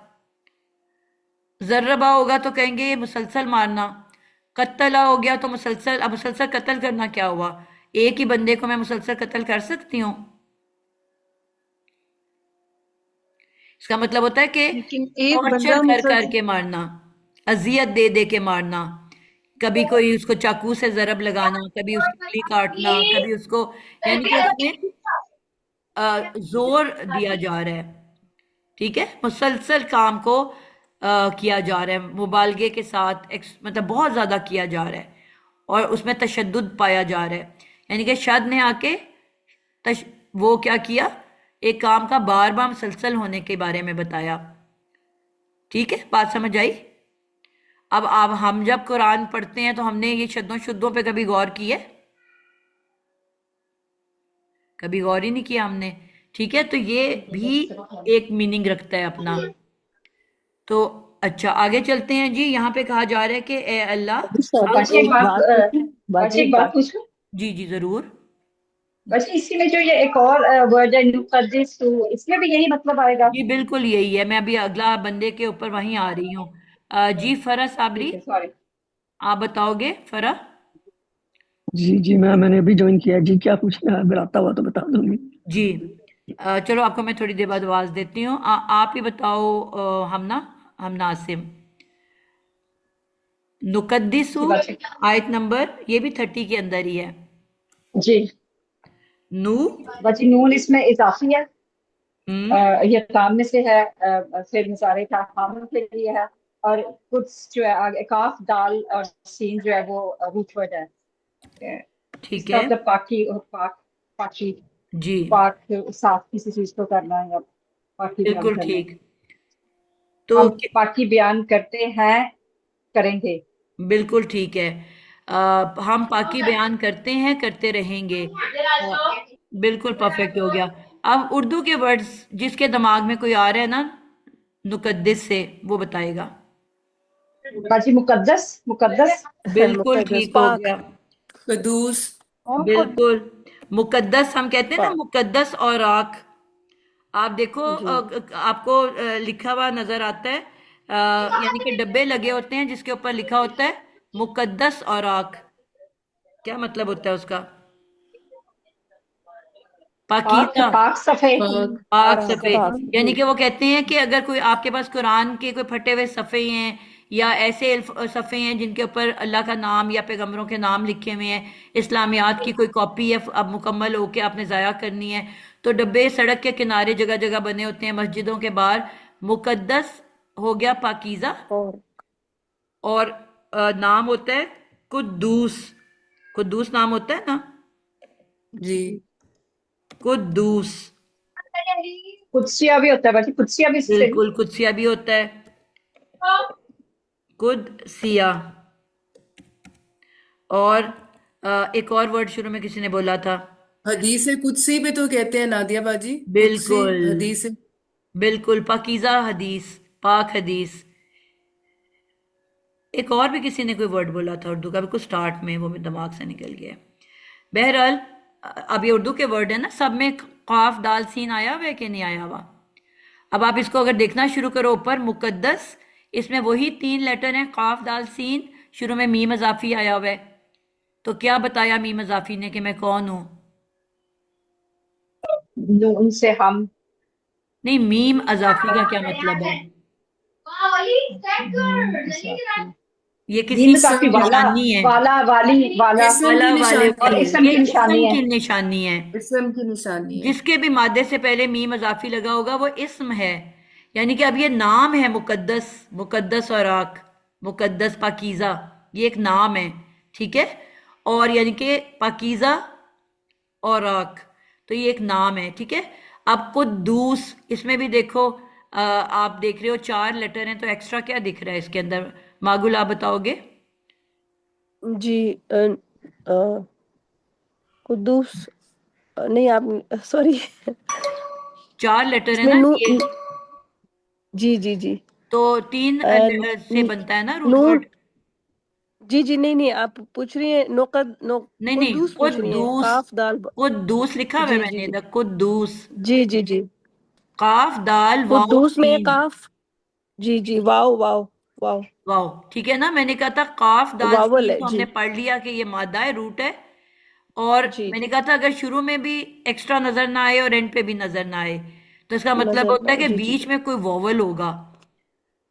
Speaker 1: ضربا ہوگا تو کہیں گے یہ مسلسل مارنا، قتلا ہو گیا تو مسلسل، اب مسلسل قتل کرنا کیا ہوا؟ ایک ہی بندے کو میں مسلسل قتل کر سکتی ہوں؟ اس کا مطلب ہوتا ہے کہ
Speaker 3: لیکن ایک
Speaker 1: ٹارچر
Speaker 3: بندہ
Speaker 1: کر کر
Speaker 3: مسلسل
Speaker 1: کے مارنا، اذیت دے دے کے مارنا، کبھی کوئی اس کو چاقو سے ضرب لگانا، کبھی اس کی انگلی کاٹنا، کبھی اس کو، یعنی کہ اس میں زور دیا جا رہا ہے، ٹھیک ہے، مسلسل کام کو کیا جا رہا ہے، مبالغے کے ساتھ، مطلب بہت زیادہ کیا جا رہا ہے، اور اس میں تشدد پایا جا رہا ہے، یعنی کہ شد نے آ کے وہ کیا کیا، ایک کام کا بار بار مسلسل ہونے کے بارے میں بتایا، ٹھیک ہے، بات سمجھ آئی؟ اب ہم جب قرآن پڑھتے ہیں تو ہم نے یہ شدوں شدوں پہ کبھی غور کی ہے؟ کبھی غور ہی نہیں کیا ہم نے، ٹھیک ہے، تو یہ بھی ایک میننگ رکھتا ہے اپنا۔ تو اچھا آگے چلتے ہیں جی، یہاں پہ کہا جا رہا ہے کہ اے اللہ،
Speaker 6: باجی ایک بات باجی ایک بات پوچھوں؟
Speaker 1: جی جی ضرور،
Speaker 6: باجی اسی میں جو یہ ایک اور ورڈ ہے نقدس تو اس میں بھی یہی مطلب آئے گا؟
Speaker 1: جی بالکل یہی ہے، میں ابھی اگلا بندے کے اوپر وہیں آ رہی ہوں۔ جی فرح صابری،
Speaker 6: ٹھیک ہے، سوری۔
Speaker 1: آپ بتاؤ گے فرح؟
Speaker 7: جی میں نے ابھی جوائن کیا جی، کیا پوچھنا ہے؟ اگر آتا ہوا تو بتا دوں گی۔
Speaker 1: جی چلو آپ کو میں تھوڑی دیر بعد آواز دیتی ہوں، آپ ہی بتاؤ ہمنا عاصم، نقدسو
Speaker 6: جی باجی،
Speaker 1: آیت نمبر، یہ بھی 30 کے اندر ہی ہے،
Speaker 6: جی
Speaker 1: نو،
Speaker 6: باجی نون اس میں اضافی ہے،
Speaker 1: ہم،
Speaker 6: یہ کام میں سے ہے، پھر مصارے کا حامل کے لیے ہے، اور کچھ جو ہے آگے کاف دال اور سین جو ہے وہ روٹ ورڈ ہے۔ اس
Speaker 1: ٹھیک
Speaker 6: کا
Speaker 1: ہے،
Speaker 6: مطلب پاکی اور پاکی،
Speaker 1: جی
Speaker 6: پاک صاف کسی چیز کو کرنا ہے یا پاکی بیان
Speaker 1: بالکل
Speaker 6: کرنا ہے۔
Speaker 1: ٹھیک، تو
Speaker 6: ہم پاکی بیان کرتے ہیں، کریں گے۔
Speaker 1: بالکل ٹھیک ہے، ہم پاکی بیان کرتے ہیں، کرتے رہیں گے، آ، بالکل پرفیکٹ ہو گیا۔ اب اردو کے ورڈز جس کے دماغ میں کوئی آ رہا ہے نا نقدس سے، وہ بتائے گا۔
Speaker 6: باجی مقدس، مقدس۔
Speaker 1: بالکل
Speaker 4: مقدس
Speaker 1: ٹھیک ہو
Speaker 4: پاک
Speaker 1: گیا،
Speaker 2: قدوس،
Speaker 1: بالکل، مقدس ہم کہتے ہیں نا،
Speaker 4: پاک
Speaker 1: مقدس اور راک، آپ دیکھو
Speaker 4: جی
Speaker 1: آپ کو لکھا ہوا نظر آتا ہے، یعنی کہ ڈبے لگے ہوتے ہیں جس کے اوپر لکھا ہوتا ہے مقدس اور راک، کیا مطلب ہوتا ہے اس کا؟
Speaker 6: پاک،
Speaker 1: پاکیزہ،
Speaker 6: پاک صفے۔
Speaker 2: پاک،
Speaker 1: پاک
Speaker 4: پاک
Speaker 1: صفحے،
Speaker 4: پاک
Speaker 1: یعنی
Speaker 4: جی
Speaker 1: کہ وہ کہتے ہیں کہ اگر کوئی آپ کے پاس قرآن کے کوئی پھٹے ہوئے صفحے ہیں یا ایسے صفحے ہیں جن کے اوپر اللہ کا نام یا پیغمبروں کے نام لکھے ہوئے ہیں، اسلامیات کی کوئی کاپی ہے اب مکمل ہو کے آپ نے ضائع کرنی ہے، تو ڈبے سڑک کے کنارے جگہ جگہ بنے ہوتے ہیں، مسجدوں کے باہر، مقدس ہو گیا پاکیزہ،
Speaker 4: اور
Speaker 1: اور نام ہوتا ہے قدوس، قدوس نام ہوتا ہے نا،
Speaker 2: جی
Speaker 1: قدوس،
Speaker 6: قدسیہ بھی ہوتا ہے باجی، قدسیہ بھی اس سے۔
Speaker 1: بالکل قدسیہ بھی ہوتا ہے، قدسیہ، اور ایک اور ورڈ شروع میں کسی نے بولا تھا،
Speaker 2: حدیث قدسی بھی تو کہتے ہیں نادیہ باجی، قدسی
Speaker 1: بالکل
Speaker 2: حدیث۔
Speaker 1: بالکل، پاکیزہ حدیث، پاک حدیث، ایک اور بھی کسی نے کوئی ورڈ بولا تھا اردو کا، بالکل سٹارٹ میں، وہ میرے دماغ سے نکل گیا ہے۔ بہرحال اب یہ اردو کے ورڈ ہیں نا، سب میں قاف دال سین آیا ہوا ہے کہ نہیں آیا ہوا؟ اب آپ اس کو اگر دیکھنا شروع کرو اوپر، مقدس، اس میں وہی 3 لیٹر ہیں، قاف دال سین، شروع میں میم اضافی آیا ہوا ہے، تو کیا بتایا میم اضافی نے کہ میں کون ہوں؟
Speaker 6: نون سے ہم،
Speaker 1: نہیں، میم اضافی کا کیا مطلب ہے؟ یہ کسی
Speaker 6: میم
Speaker 1: کی
Speaker 6: اضافی،
Speaker 2: اسم کی
Speaker 6: والا،
Speaker 1: نشانی ہے،
Speaker 6: والا، والی، والا،
Speaker 2: اسم
Speaker 1: والا
Speaker 2: کی
Speaker 1: والے
Speaker 2: نشانی
Speaker 6: اور
Speaker 2: ہے،
Speaker 6: اسم کی
Speaker 1: یہ
Speaker 6: نشانی
Speaker 1: اسم
Speaker 6: ہے۔
Speaker 1: کی نشانی ہے،
Speaker 2: اسم کی نشانی ہے۔
Speaker 1: جس کے بھی مادے سے پہلے میم اضافی لگا ہوگا وہ اسم ہے، یعنی کہ اب یہ نام ہے، مقدس، مقدس اور آک، مقدس پاکیزہ، یہ ایک نام ہے، ٹھیک ہے، اور یعنی کہ پاکیزہ اور آک، تو یہ ایک نام ہے، ٹھیک ہے۔ اب قدوس، اس میں بھی دیکھو آپ دیکھ رہے ہو 4 لیٹر ہیں، تو ایکسٹرا کیا دکھ رہا ہے اس کے اندر؟ ماگل آپ بتاؤ گے؟
Speaker 4: جی آ، قدوس نہیں آپ سوری
Speaker 1: 4 لیٹر
Speaker 4: اس
Speaker 1: ہے
Speaker 4: میں
Speaker 1: نا
Speaker 4: نو
Speaker 1: یہ،
Speaker 4: جی
Speaker 1: تو 3
Speaker 4: آ،
Speaker 1: سے بنتا ہے نا روٹ
Speaker 4: نون
Speaker 1: ورڈ؟
Speaker 4: جی نہیں آپ پوچھ رہی ہیں
Speaker 1: نہیں،
Speaker 4: قدوس پوچھ رہی ہیں،
Speaker 1: قدوس،
Speaker 4: قاف دال
Speaker 1: قدوس لکھا ہوا ہے
Speaker 4: جی
Speaker 1: میں
Speaker 4: جی
Speaker 1: نے
Speaker 4: جی
Speaker 1: ادھر، قدوس،
Speaker 4: جی
Speaker 1: قاف دال واو
Speaker 4: قدوس میں
Speaker 1: سین،
Speaker 4: قاف جی واو واو واو
Speaker 1: واو، ٹھیک ہے نا، میں نے کہا تھا قاف دال
Speaker 4: واول
Speaker 1: سین
Speaker 4: ہے
Speaker 1: تو ہم
Speaker 4: جی
Speaker 1: نے پڑھ لیا کہ یہ مادہ ہے، روٹ ہے، اور
Speaker 4: جی
Speaker 1: میں نے کہا تھا اگر شروع میں بھی ایکسٹرا نظر نہ آئے اور اینڈ پہ بھی نظر نہ آئے تو اس کا مطلب ہوتا ہے کہ
Speaker 4: جی جی
Speaker 1: بیچ میں کوئی ووول ہوگا.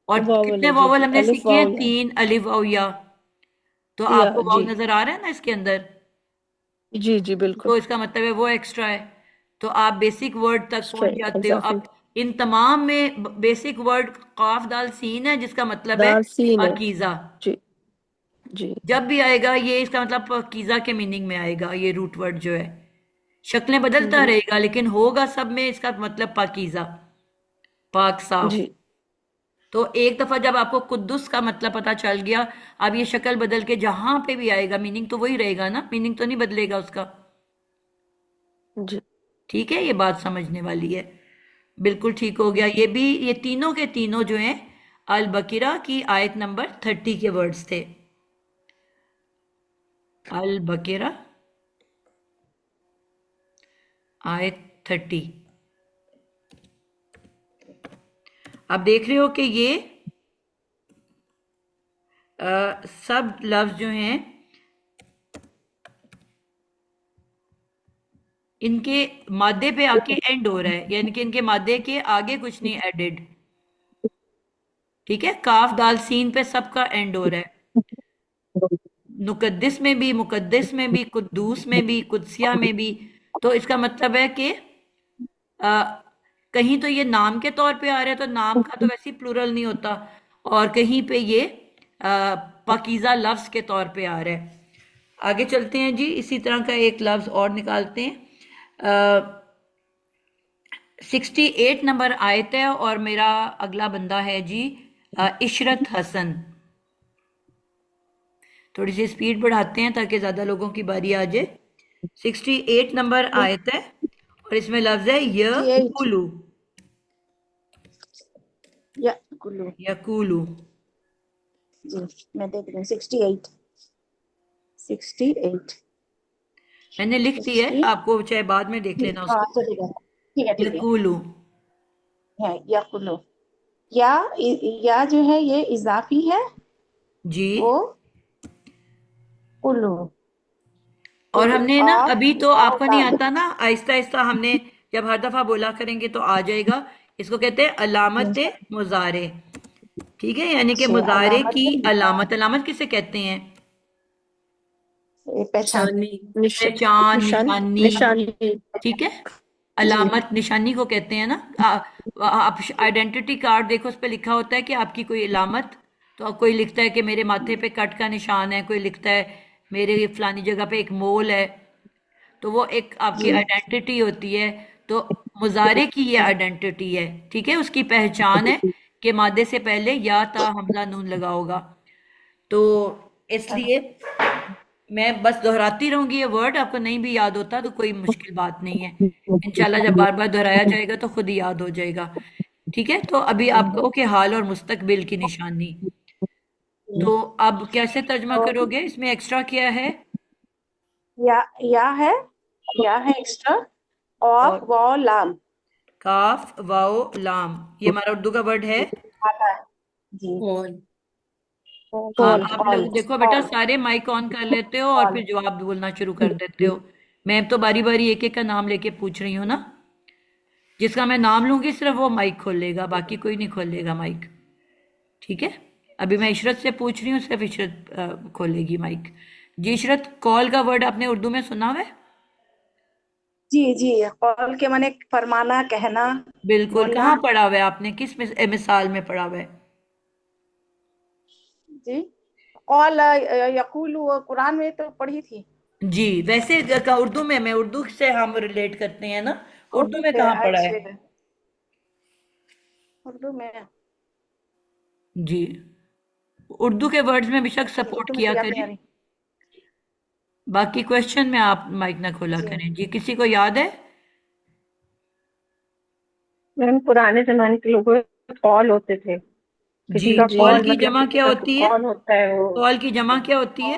Speaker 1: اور
Speaker 4: واول
Speaker 1: کتنے
Speaker 4: ہے. جی
Speaker 1: واول
Speaker 4: جی
Speaker 1: ہم نے
Speaker 4: الف
Speaker 1: سیکھے ہیں؟
Speaker 4: واول ہے
Speaker 1: 3 الف واو یا. تو
Speaker 4: یا
Speaker 1: آپ کو واو
Speaker 4: جی
Speaker 1: نظر آ رہا ہے نا اس کے اندر؟
Speaker 4: جی جی بالکل
Speaker 1: تو اس کا مطلب ہے وہ ایکسٹرا ہے. تو آپ بیسک ورڈ تک پہنچ
Speaker 4: اسٹرائٹ
Speaker 1: جاتے ہو. اب
Speaker 4: اضافی
Speaker 1: ان تمام میں بیسک ورڈ قاف دال سین ہے جس کا مطلب ہے
Speaker 4: دال سین ہے.
Speaker 1: پاکیزہ.
Speaker 4: جی جی
Speaker 1: جب بھی آئے گا یہ اس کا مطلب پاکیزہ کے میننگ میں آئے گا. یہ روٹ ورڈ جو ہے شکلیں بدلتا رہے گا لیکن ہوگا سب میں اس کا مطلب پاکیزہ، پاک صاف.
Speaker 4: جی
Speaker 1: تو ایک دفعہ جب آپ کو قدس کا مطلب پتا چل گیا، اب یہ شکل بدل کے جہاں پہ بھی آئے گا میننگ تو وہی رہے گا نا، میننگ تو نہیں بدلے گا اس کا.
Speaker 4: جی
Speaker 1: ٹھیک ہے، یہ بات سمجھنے والی ہے. بالکل ٹھیک ہو گیا. یہ بھی یہ تینوں کے تینوں جو ہیں البقرہ کی آیت نمبر 30 کے ورڈز تھے. البقرہ آیت 30. آپ دیکھ رہے ہو کہ یہ سب لفظ جو ہیں ان کے مادے پہ آ کے اینڈ ہو رہا ہے، یعنی کہ ان کے مادے کے آگے کچھ نہیں ایڈڈ. ٹھیک ہے، کاف دال سین پہ سب کا اینڈ ہو رہا ہے. نقدس میں بھی، مقدس میں بھی، قدوس میں بھی، قدسیہ میں بھی. تو اس کا مطلب ہے کہ کہیں تو یہ نام کے طور پہ آ رہا ہے تو نام کا تو ویسے پلورل نہیں ہوتا، اور کہیں پہ یہ پاکیزہ لفظ کے طور پہ آ رہا ہے. آگے چلتے ہیں جی. اسی طرح کا ایک لفظ اور نکالتے ہیں. 68 نمبر آیت ہے اور میرا اگلا بندہ ہے جی عشرت حسن. تھوڑی سی سپیڈ بڑھاتے ہیں تاکہ زیادہ لوگوں کی باری آ جائے. 68 نمبر آیت ہے اور اس میں لفظ ہے یقولو.
Speaker 8: کلو.
Speaker 1: یقولو.
Speaker 8: جی میں دیکھ رہی ہوں 68
Speaker 1: میں نے لکھ دی ہے،
Speaker 8: 60.
Speaker 1: آپ کو چاہے بعد میں دیکھ لینا اس
Speaker 8: ہاں
Speaker 1: کو.
Speaker 8: چلے گا، ٹھیک ہے
Speaker 1: یقولو.
Speaker 8: ہے یا کلو. یا جو ہے یہ اضافی ہے،
Speaker 1: جی.
Speaker 8: وہ کلو.
Speaker 1: اور ہم نے نا
Speaker 8: قاف
Speaker 1: ابھی تو آپ
Speaker 8: واو
Speaker 1: کو نہیں
Speaker 8: لام.
Speaker 1: آتا نا، آہستہ آہستہ ہم نے جب ہر دفعہ بولا کریں گے تو آ جائے گا. اس کو کہتے ہیں علامت مضارع. ٹھیک ہے، یعنی کہ
Speaker 8: اچھا،
Speaker 1: مضارع
Speaker 8: علامت
Speaker 1: کی
Speaker 8: مضارع.
Speaker 1: علامت. علامت کسے کہتے ہیں؟
Speaker 8: پہچان.
Speaker 2: نشانی.
Speaker 1: پہچان،
Speaker 4: نشان
Speaker 1: نشانی.
Speaker 4: نشانی.
Speaker 1: ٹھیک ہے،
Speaker 8: جی
Speaker 1: علامت نشانی کو کہتے ہیں نا. آپ آئیڈینٹی کارڈ دیکھو، اس پہ لکھا ہوتا ہے کہ آپ کی کوئی علامت. تو کوئی لکھتا ہے کہ میرے ماتھے پہ کٹ کا نشان ہے، کوئی لکھتا ہے میرے فلانی جگہ پہ ایک مول ہے. تو وہ ایک آپ کی
Speaker 8: جی
Speaker 1: آئیڈینٹی ہوتی ہے. تو مضارع کی یہ آئیڈینٹی ہے. ٹھیک ہے، اس کی پہچان ہے کہ مادے سے پہلے یا تا حمزہ نون لگا ہوگا. تو اس لیے میں بس دہراتی رہوں گی یہ ورڈ، آپ کو نہیں بھی یاد ہوتا تو کوئی مشکل بات نہیں ہے. انشاءاللہ جب بار بار دہرایا جائے گا تو خود ہی یاد ہو جائے گا. ٹھیک ہے، تو ابھی آپ کہو کہ حال اور مستقبل کی نشانی. تو اب کیسے ترجمہ
Speaker 8: تو
Speaker 1: کرو گے؟ اس میں ایکسٹرا کیا ہے؟
Speaker 8: یا ہے ایکسٹرا.
Speaker 1: اور
Speaker 8: قاف واو لام.
Speaker 1: کاف واو لام، یہ ہمارا اردو کا ورڈ ہے.
Speaker 8: جی
Speaker 2: اور
Speaker 1: ہاں،
Speaker 4: قول.
Speaker 1: آپ لوگ دیکھو بیٹا سارے مائک آن کر لیتے ہو اور پھر جواب بولنا شروع کر دیتے ہو. میں تو باری باری ایک ایک کا نام لے کے پوچھ رہی ہوں نا. جس کا میں نام لوں گی صرف وہ مائک کھول لے گا، باقی کوئی نہیں کھول لے گا مائک. ٹھیک ہے، ابھی میں عشرت سے پوچھ رہی ہوں، صرف عشرت کھولے گی مائک. جی عشرت، کال کا ورڈ آپ نے اردو میں سنا ہوا ہے؟
Speaker 8: جی قول کے معنی فرمانا، کہنا،
Speaker 1: بالکل.
Speaker 8: بولنا.
Speaker 1: کہاں پڑھا ہوا ہے آپ نے؟ کس مثال میں پڑھا ہوا ہے؟
Speaker 8: جی قول یقول قرآن میں تو پڑھی تھی.
Speaker 1: جی ویسے اردو میں اردو سے ہم ریلیٹ کرتے ہیں نا، اردو میں کہاں پڑھا ہے؟
Speaker 8: اچھا اردو میں.
Speaker 1: جی اردو کے ورڈز میں بے شک
Speaker 8: جی
Speaker 1: سپورٹ
Speaker 8: اردو میں
Speaker 1: کیا
Speaker 8: تو یاد نہیں
Speaker 1: کریں،
Speaker 8: آ رہی.
Speaker 1: باقی کوشچن میں آپ مائک نہ کھولا
Speaker 8: جی
Speaker 1: کریں. جی کسی کو یاد ہے؟
Speaker 6: میم پرانے زمانے کے لوگوں کے قول ہوتے تھے،
Speaker 1: جی
Speaker 6: کسی کا
Speaker 4: جی
Speaker 1: قول
Speaker 6: قول
Speaker 1: کی
Speaker 6: مطلب
Speaker 1: جمع
Speaker 6: کسی
Speaker 1: کیا
Speaker 6: کا
Speaker 1: ہوتی ہے؟
Speaker 6: قول ہوتا ہے وہ
Speaker 1: قول کی جمع کیا ہوتی ہے؟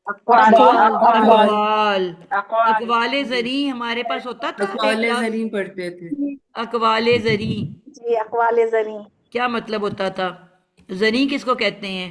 Speaker 6: اقوال.
Speaker 4: اقوال. اقوال.
Speaker 1: اقوال.
Speaker 6: اقوال.
Speaker 1: اقوال
Speaker 6: جی
Speaker 1: زریں ہمارے پاس ہوتا تھا ایک
Speaker 2: اقوال
Speaker 1: لفظ،
Speaker 2: زریں پڑھتے تھے.
Speaker 1: اقوال زریں.
Speaker 8: جی اقوال زریں.
Speaker 1: کیا مطلب ہوتا تھا؟ زریں کس کو کہتے ہیں؟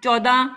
Speaker 1: 14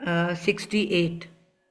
Speaker 1: 68,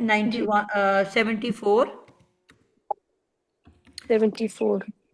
Speaker 1: 74
Speaker 4: 74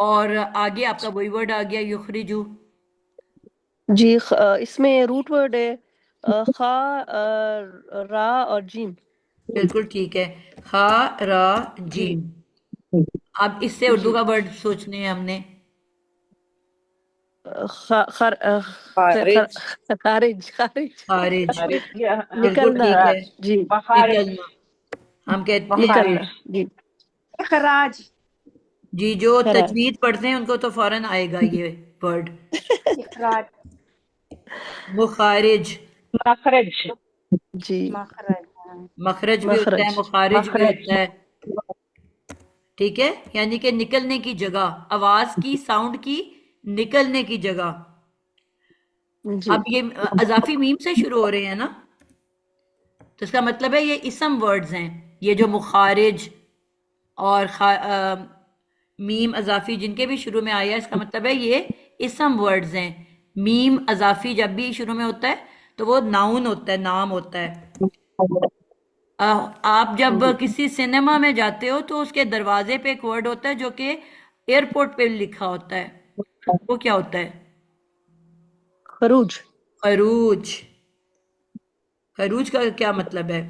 Speaker 1: اور آگے آپ کا وہی ورڈ آ گیا یخرجو.
Speaker 4: جی اس میں روٹ ورڈ ہے خا را اور جیم.
Speaker 1: بالکل ٹھیک ہے. خا را
Speaker 4: جی
Speaker 1: جیم. اب اس سے اردو
Speaker 4: جی
Speaker 1: کا ورڈ سوچنے ہیں ہم نے.
Speaker 8: خارج
Speaker 4: خارج خارج
Speaker 1: خارج.
Speaker 8: خارج کیا
Speaker 1: بالکل
Speaker 4: نکلنا.
Speaker 1: ٹھیک ہے.
Speaker 4: جی
Speaker 8: مخارج
Speaker 1: نکلنا ہم کہتے ہیں.
Speaker 8: مخارج
Speaker 4: نکلنا. جی
Speaker 8: اخراج
Speaker 1: جی جو
Speaker 4: خراج.
Speaker 1: تجوید پڑھتے ہیں ان کو تو فوراً آئے گا یہ ورڈ.
Speaker 8: اخراج
Speaker 1: مخارج.
Speaker 8: مخرج
Speaker 4: جی
Speaker 8: مخرج
Speaker 1: مخرج بھی ہوتا ہے,
Speaker 4: مخرج.
Speaker 1: مخارج بھی
Speaker 8: مخرج
Speaker 1: ہوتا ہے. ٹھیک ہے, یعنی کہ نکلنے کی جگہ, آواز کی, ساؤنڈ کی نکلنے کی جگہ.
Speaker 4: جی
Speaker 1: اب یہ اضافی میم سے شروع ہو رہے ہیں نا, تو اس کا مطلب ہے یہ اسم ورڈز ہیں. یہ جو مخارج اور میم اضافی جن کے بھی شروع میں آیا ہے, اس کا مطلب ہے یہ اسم ورڈز ہیں. میم اضافی جب بھی شروع میں ہوتا ہے تو وہ ناؤن ہوتا ہے, نام ہوتا ہے. آپ جب کسی سنیما میں جاتے ہو تو اس کے دروازے پہ ایک ورڈ ہوتا ہے جو کہ ایئرپورٹ پہ لکھا ہوتا ہے, وہ کیا ہوتا ہے؟
Speaker 4: خروج.
Speaker 1: خروج. خروج کا کیا مطلب ہے؟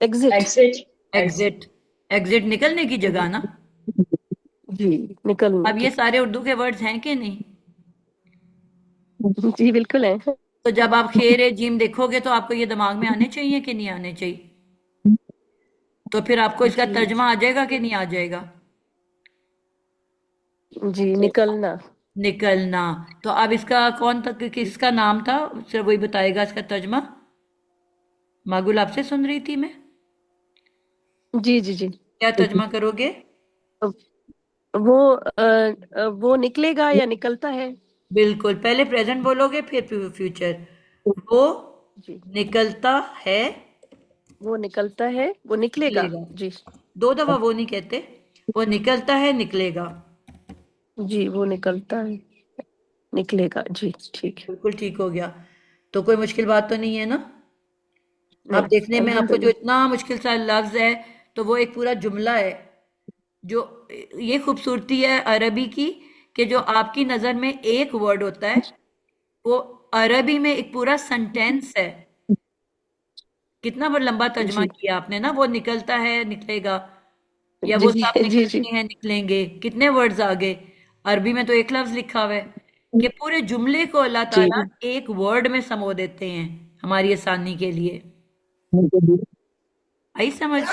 Speaker 4: ایگزٹ.
Speaker 8: Exit
Speaker 1: exit. ایگزٹ نکلنے کی جگہ نا.
Speaker 4: جی نکلنے
Speaker 1: اب
Speaker 4: کی.
Speaker 1: یہ سارے اردو کے ورڈز ہیں کہ نہیں؟
Speaker 4: جی بالکل ہے.
Speaker 1: تو جب آپ خیر جیم دیکھو گے تو آپ کو یہ دماغ میں آنے چاہیے کہ نہیں آنے چاہیے؟ تو پھر آپ کو اس کا
Speaker 4: جی
Speaker 1: ترجمہ آ جائے گا کہ نہیں آ جائے گا؟
Speaker 4: جی نکلنا.
Speaker 1: نکلنا. تو اب اس کا کون تک کس کا نام تھا, صرف وہی بتائے گا اس کا ترجمہ. ماگل آپ سے سن رہی تھی میں,
Speaker 4: جی جی جی.
Speaker 1: کیا ترجمہ کرو گے؟
Speaker 4: وہ نکلے گا یا نکلتا ہے.
Speaker 1: بالکل, پہلے پریزنٹ بولو گے پھر فیوچر. وہ
Speaker 4: جی
Speaker 1: نکلتا ہے.
Speaker 4: وہ نکلتا ہے, وہ نکلے گا.
Speaker 1: نکلے گا.
Speaker 4: جی
Speaker 1: 2 دفعہ وہ نہیں کہتے, وہ نکلتا ہے نکلے گا.
Speaker 4: جی وہ نکلتا ہے نکلے گا. جی ٹھیک ہے.
Speaker 1: بالکل ٹھیک ہو گیا. تو کوئی مشکل بات تو نہیں ہے نا؟ اب
Speaker 4: نہیں
Speaker 1: دیکھنے میں آپ کو جو
Speaker 4: الحمدللہ.
Speaker 1: اتنا مشکل سا لفظ ہے تو وہ ایک پورا جملہ ہے. جو یہ خوبصورتی ہے عربی کی کہ جو آپ کی نظر میں ایک ورڈ ہوتا ہے وہ عربی میں ایک پورا سنٹینس ہے. کتنا بڑا لمبا ترجمہ
Speaker 4: جی
Speaker 1: کیا آپ نے نا, وہ نکلتا ہے نکلے گا, یا
Speaker 4: جی
Speaker 1: وہ سب
Speaker 4: جی جی
Speaker 1: نکلتے ہیں نکلیں گے. کتنے ورڈز آگے. عربی میں تو ایک لفظ لکھا ہوا ہے کہ پورے جملے کو اللہ
Speaker 4: جی
Speaker 1: تعالیٰ ایک ورڈ میں سمو دیتے ہیں ہماری آسانی کے لیے. آئی سمجھ؟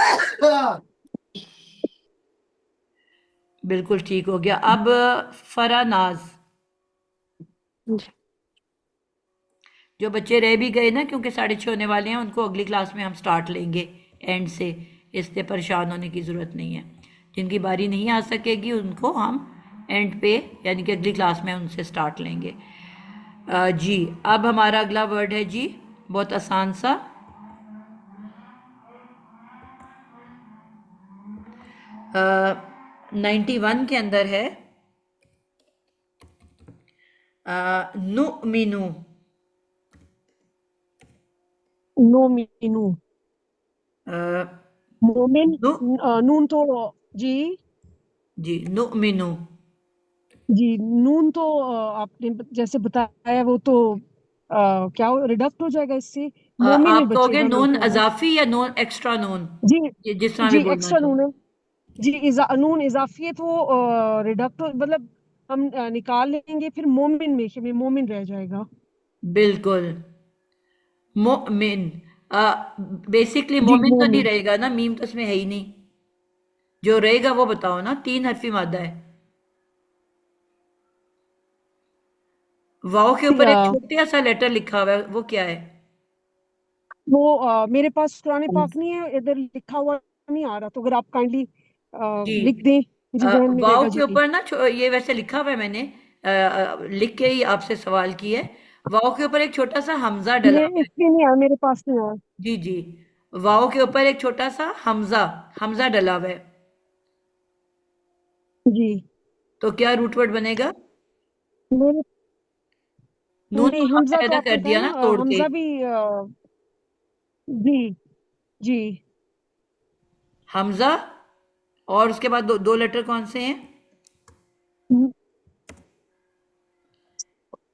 Speaker 1: بالکل ٹھیک ہو گیا. اب فراناز.
Speaker 4: جی.
Speaker 1: جو بچے رہ بھی گئے نا, کیونکہ 6:30 ہونے والے ہیں, ان کو اگلی کلاس میں ہم سٹارٹ لیں گے اینڈ سے. اس سے پریشان ہونے کی ضرورت نہیں ہے. جن کی باری نہیں آ سکے گی ان کو ہم اینڈ پہ یعنی کہ اگلی کلاس میں ان سے سٹارٹ لیں گے. جی اب ہمارا اگلا ورڈ ہے جی, بہت آسان سا. 91 کے اندر ہے نؤمنو.
Speaker 9: نومینو. مومن.
Speaker 1: نو
Speaker 9: نون تو جی
Speaker 1: جی نؤمنو.
Speaker 9: جی نون تو آپ نے جیسے بتایا وہ تو کیا ریڈکٹ ہو جائے گا اس سے, مومن میں
Speaker 1: آپ کہو
Speaker 9: بچے
Speaker 1: گے
Speaker 9: گا
Speaker 1: نون
Speaker 9: میرے خیال میں.
Speaker 1: اضافی یا نون ایکسٹرا نون,
Speaker 9: جی
Speaker 1: جس طرح بھی
Speaker 9: جی
Speaker 1: بولنا
Speaker 9: ایکسٹرا
Speaker 1: چاہیے.
Speaker 9: نون ہے. جی نون اضافی ہے تو ریڈکٹ مطلب ہم نکال لیں گے, پھر مومن میں مومن رہ جائے گا.
Speaker 1: بالکل. مؤمن. بیسکلی
Speaker 9: جی
Speaker 1: مومن تو نہیں
Speaker 9: مومن.
Speaker 1: رہے گا نا, میم تو اس میں ہے ہی نہیں. جو رہے گا وہ بتاؤ نا, 3 حرفی مادہ ہے. واؤ کے اوپر ایک چھوٹا سا لیٹر لکھا ہوا ہے, وہ کیا ہے؟
Speaker 9: وہ میرے پاس قرآن پاک نہیں ہے, ادھر لکھا ہوا نہیں آ رہا, تو اگر آپ کائنڈلی
Speaker 1: جی
Speaker 9: لکھ دیں مجھے ذہن میں رہے
Speaker 1: واؤ
Speaker 9: گا.
Speaker 1: کے
Speaker 9: جی
Speaker 1: اوپر نا یہ ویسے لکھا ہوا ہے, میں نے لکھ کے ہی آپ سے سوال کی ہے. واؤ کے اوپر ایک چھوٹا سا حمزہ ڈلا
Speaker 9: یہ
Speaker 1: ہوا ہے.
Speaker 9: اس لیے نہیں آیا, میرے پاس نہیں آیا.
Speaker 1: جی جی, واؤ کے اوپر ایک چھوٹا سا حمزہ ڈلا ہوا ہے.
Speaker 9: جی
Speaker 1: تو کیا روٹ ورڈ بنے گا؟
Speaker 9: میرے
Speaker 1: نون تو
Speaker 9: نہیں,
Speaker 1: آپ نے
Speaker 9: حمزہ تو
Speaker 1: پیدا
Speaker 9: آپ
Speaker 1: کر
Speaker 9: نے بتایا
Speaker 1: دیا نا
Speaker 9: نا,
Speaker 1: توڑ کے.
Speaker 9: حمزہ بھی جی جی
Speaker 1: حمزہ, اور اس کے بعد دو لیٹر کون سے ہیں؟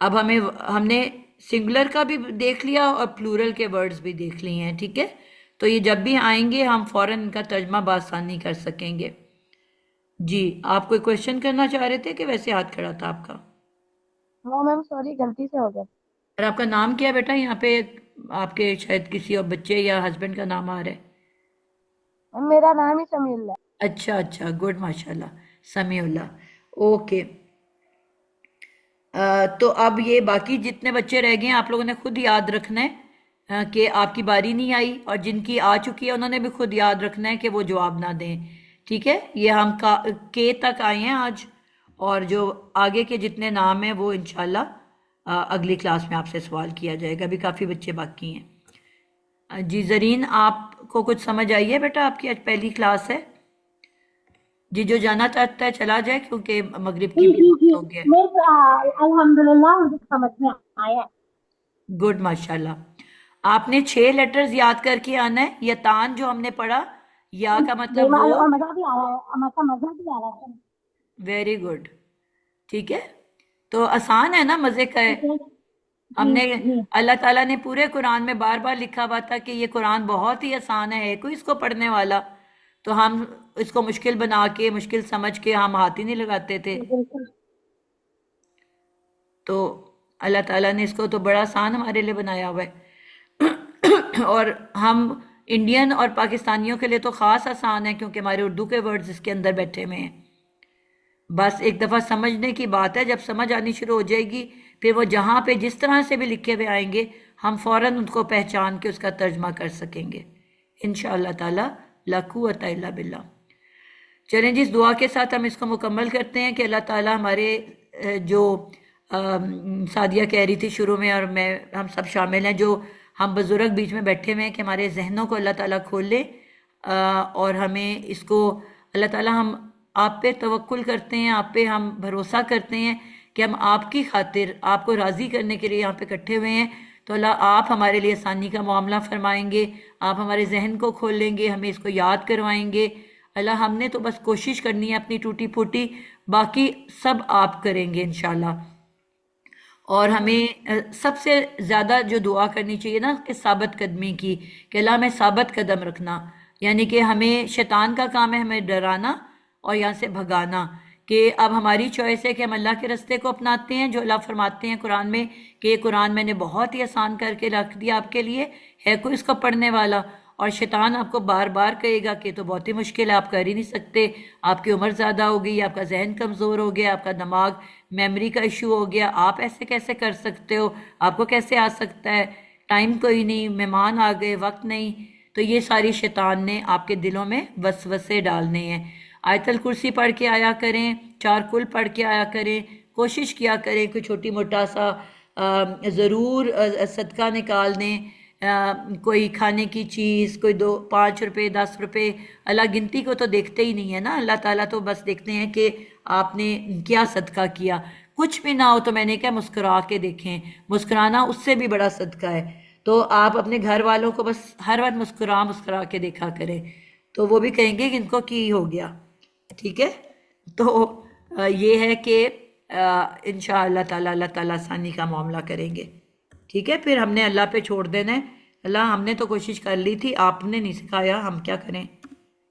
Speaker 1: اب ہم نے سنگولر کا بھی دیکھ لیا اور پلورل کے ورڈز بھی دیکھ لیے ہیں، ٹھیک ہے؟ تو یہ جب بھی آئیں گے ہم فوراً ان کا ترجمہ بآسانی کر سکیں گے۔ جی آپ کوئی کویشچن کرنا چاہ رہے تھے کہ ویسے ہاتھ کھڑا تھا آپ کا؟
Speaker 5: وہ میم سوری غلطی سے ہو گیا۔
Speaker 1: اور آپ کا نام کیا ہے بیٹا؟ یہاں پہ آپ کے شاید کسی اور بچے یا ہسبینڈ کا نام آ رہا ہے۔
Speaker 5: میرا نام ہی سمیع اللہ ہے۔
Speaker 1: اچھا گڈ، ماشاء اللہ، سمیع اللہ، اوکے۔ تو اب یہ باقی جتنے بچے رہ گئے ہیں آپ لوگوں نے خود یاد رکھنا ہے کہ آپ کی باری نہیں آئی، اور جن کی آ چکی ہے انہوں نے بھی خود یاد رکھنا ہے کہ وہ جواب نہ دیں، ٹھیک ہے؟ یہ ہم کے تک آئے ہیں آج، اور جو آگے کے جتنے نام ہیں وہ انشاءاللہ اگلی کلاس میں آپ سے سوال کیا جائے گا، ابھی کافی بچے باقی ہیں۔ جی زرین، آپ کو کچھ سمجھ آئی ہے بیٹا؟ آپ کی آج پہلی کلاس ہے۔ جی جو جانا چاہتا ہے چلا جائے کیونکہ مغرب کی بھی وقت ہو گیا ہے۔
Speaker 5: الحمدللہ مجھے سمجھ میں آیا۔
Speaker 1: گڈ، ماشاءاللہ۔ آپ نے 6 لیٹرز یاد کر کے آنا ہے۔ یتان جو ہم نے پڑھا، یا کا مطلب وہ،
Speaker 5: مزہ بھی آ رہا ہے، مزہ بھی آ رہا ہے۔
Speaker 1: ویری گڈ، ٹھیک ہے؟ تو آسان ہے نا، مزے کا ہے۔ ہم نے اللہ تعالیٰ نے پورے قرآن میں بار بار لکھا ہوا تھا کہ یہ قرآن بہت ہی آسان ہے، کوئی اس کو پڑھنے والا، تو ہم اس کو مشکل بنا کے، مشکل سمجھ کے ہم ہاتھ ہی نہیں لگاتے تھے۔ تو اللہ تعالیٰ نے اس کو تو بڑا آسان ہمارے لیے بنایا ہوا ہے، اور ہم انڈین اور پاکستانیوں کے لیے تو خاص آسان ہے کیونکہ ہمارے اردو کے ورڈز اس کے اندر بیٹھے ہوئے ہیں۔ بس ایک دفعہ سمجھنے کی بات ہے، جب سمجھ آنی شروع ہو جائے گی پھر وہ جہاں پہ جس طرح سے بھی لکھے ہوئے آئیں گے ہم فوراً ان کو پہچان کے اس کا ترجمہ کر سکیں گے انشاءاللہ تعالی، لا قوت الا باللہ۔ چلیں جی، اس دعا کے ساتھ ہم اس کو مکمل کرتے ہیں کہ اللہ تعالی ہمارے جو سعدیہ کہہ رہی تھی شروع میں، اور ہم سب شامل ہیں جو ہم بزرگ بیچ میں بیٹھے ہوئے ہیں، کہ ہمارے ذہنوں کو اللہ تعالیٰ کھول لے، اور ہمیں اس کو اللہ تعالیٰ، ہم آپ پہ توکل کرتے ہیں، آپ پہ ہم بھروسہ کرتے ہیں کہ ہم آپ کی خاطر آپ کو راضی کرنے کے لیے یہاں پہ اکٹھے ہوئے ہیں، تو اللہ آپ ہمارے لیے آسانی کا معاملہ فرمائیں گے، آپ ہمارے ذہن کو کھول لیں گے، ہمیں اس کو یاد کروائیں گے۔ اللہ ہم نے تو بس کوشش کرنی ہے اپنی ٹوٹی پھوٹی، باقی سب آپ کریں گے انشاءاللہ۔ اور ہمیں سب سے زیادہ جو دعا کرنی چاہیے نا کہ ثابت قدمی کی، کہ اللہ ہمیں ثابت قدم رکھنا، یعنی کہ ہمیں شیطان کا کام ہے ہمیں ڈرانا اور یہاں سے بھگانا، کہ اب ہماری چوائس ہے کہ ہم اللہ کے رستے کو اپناتے ہیں جو اللہ فرماتے ہیں قرآن میں کہ یہ قرآن میں نے بہت ہی آسان کر کے رکھ دیا آپ کے لیے، ہے کوئی اس کو پڑھنے والا؟ اور شیطان آپ کو بار بار کہے گا کہ تو بہت ہی مشکل ہے، آپ کر ہی نہیں سکتے، آپ کی عمر زیادہ ہو گئی، آپ کا ذہن کمزور ہو گیا، آپ کا دماغ میموری کا ایشو ہو گیا، آپ ایسے کیسے کر سکتے ہو، آپ کو کیسے آ سکتا ہے، ٹائم کوئی نہیں، مہمان آ گئے، وقت نہیں۔ تو یہ ساری شیطان نے آپ کے دلوں میں وسوسے ڈالنے ہیں۔ آیت الکرسی پڑھ کے آیا کریں، 4 کل پڑھ کے آیا کریں، کوشش کیا کریں کوئی چھوٹی موٹا سا ضرور صدقہ نکال دیں، کوئی کھانے کی چیز، کوئی 5 روپے 10 روپے، اللہ گنتی کو تو دیکھتے ہی نہیں ہے نا، اللہ تعالیٰ تو بس دیکھتے ہیں کہ آپ نے کیا صدقہ کیا۔ کچھ بھی نہ ہو تو میں نے کہا مسکرا کے دیکھیں، مسکرانا اس سے بھی بڑا صدقہ ہے، تو آپ اپنے گھر والوں کو بس ہر وقت مسکرا کے دیکھا کریں، تو وہ بھی کہیں گے کہ ان کو کی ہو گیا، ٹھیک ہے؟ تو یہ ہے کہ انشاءاللہ تعالی اللہ تعالیٰ آسانی کا معاملہ کریں گے، ٹھیک ہے؟ پھر ہم نے اللہ پہ چھوڑ دینا ہے، اللہ ہم نے تو کوشش کر لی تھی، آپ نے نہیں سکھایا، ہم کیا کریں؟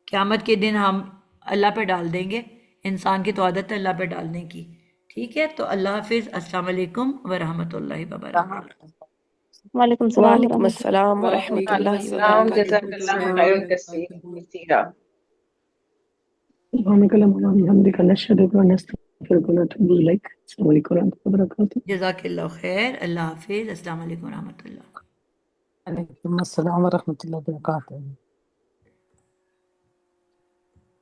Speaker 1: قیامت کے دن ہم اللہ پہ ڈال دیں گے، انسان کی تو عادت ہے اللہ پہ ڈالنے کی، ٹھیک ہے؟ تو اللہ حافظ، السلام علیکم ورحمۃ اللہ وبرکاتہ۔
Speaker 4: وعلیکم
Speaker 8: وعلیکم
Speaker 4: السلام ورحمۃ اللہ
Speaker 8: السلام،
Speaker 4: وبرکاتہ۔
Speaker 8: جزاک اللہ خیر کثیرا۔
Speaker 7: سبحانك اللهم وبحمدك نشهد أن لا إله إلا أنت نستغفرك ونتوب إليك. السلام عليكم ورحمة الله وبركاته.
Speaker 1: جزاک اللہ خیر، اللہ حافظ، السلام علیکم ورحمۃ اللہ۔
Speaker 10: وعلیکم السلام ورحمۃ اللہ وبرکاتہ۔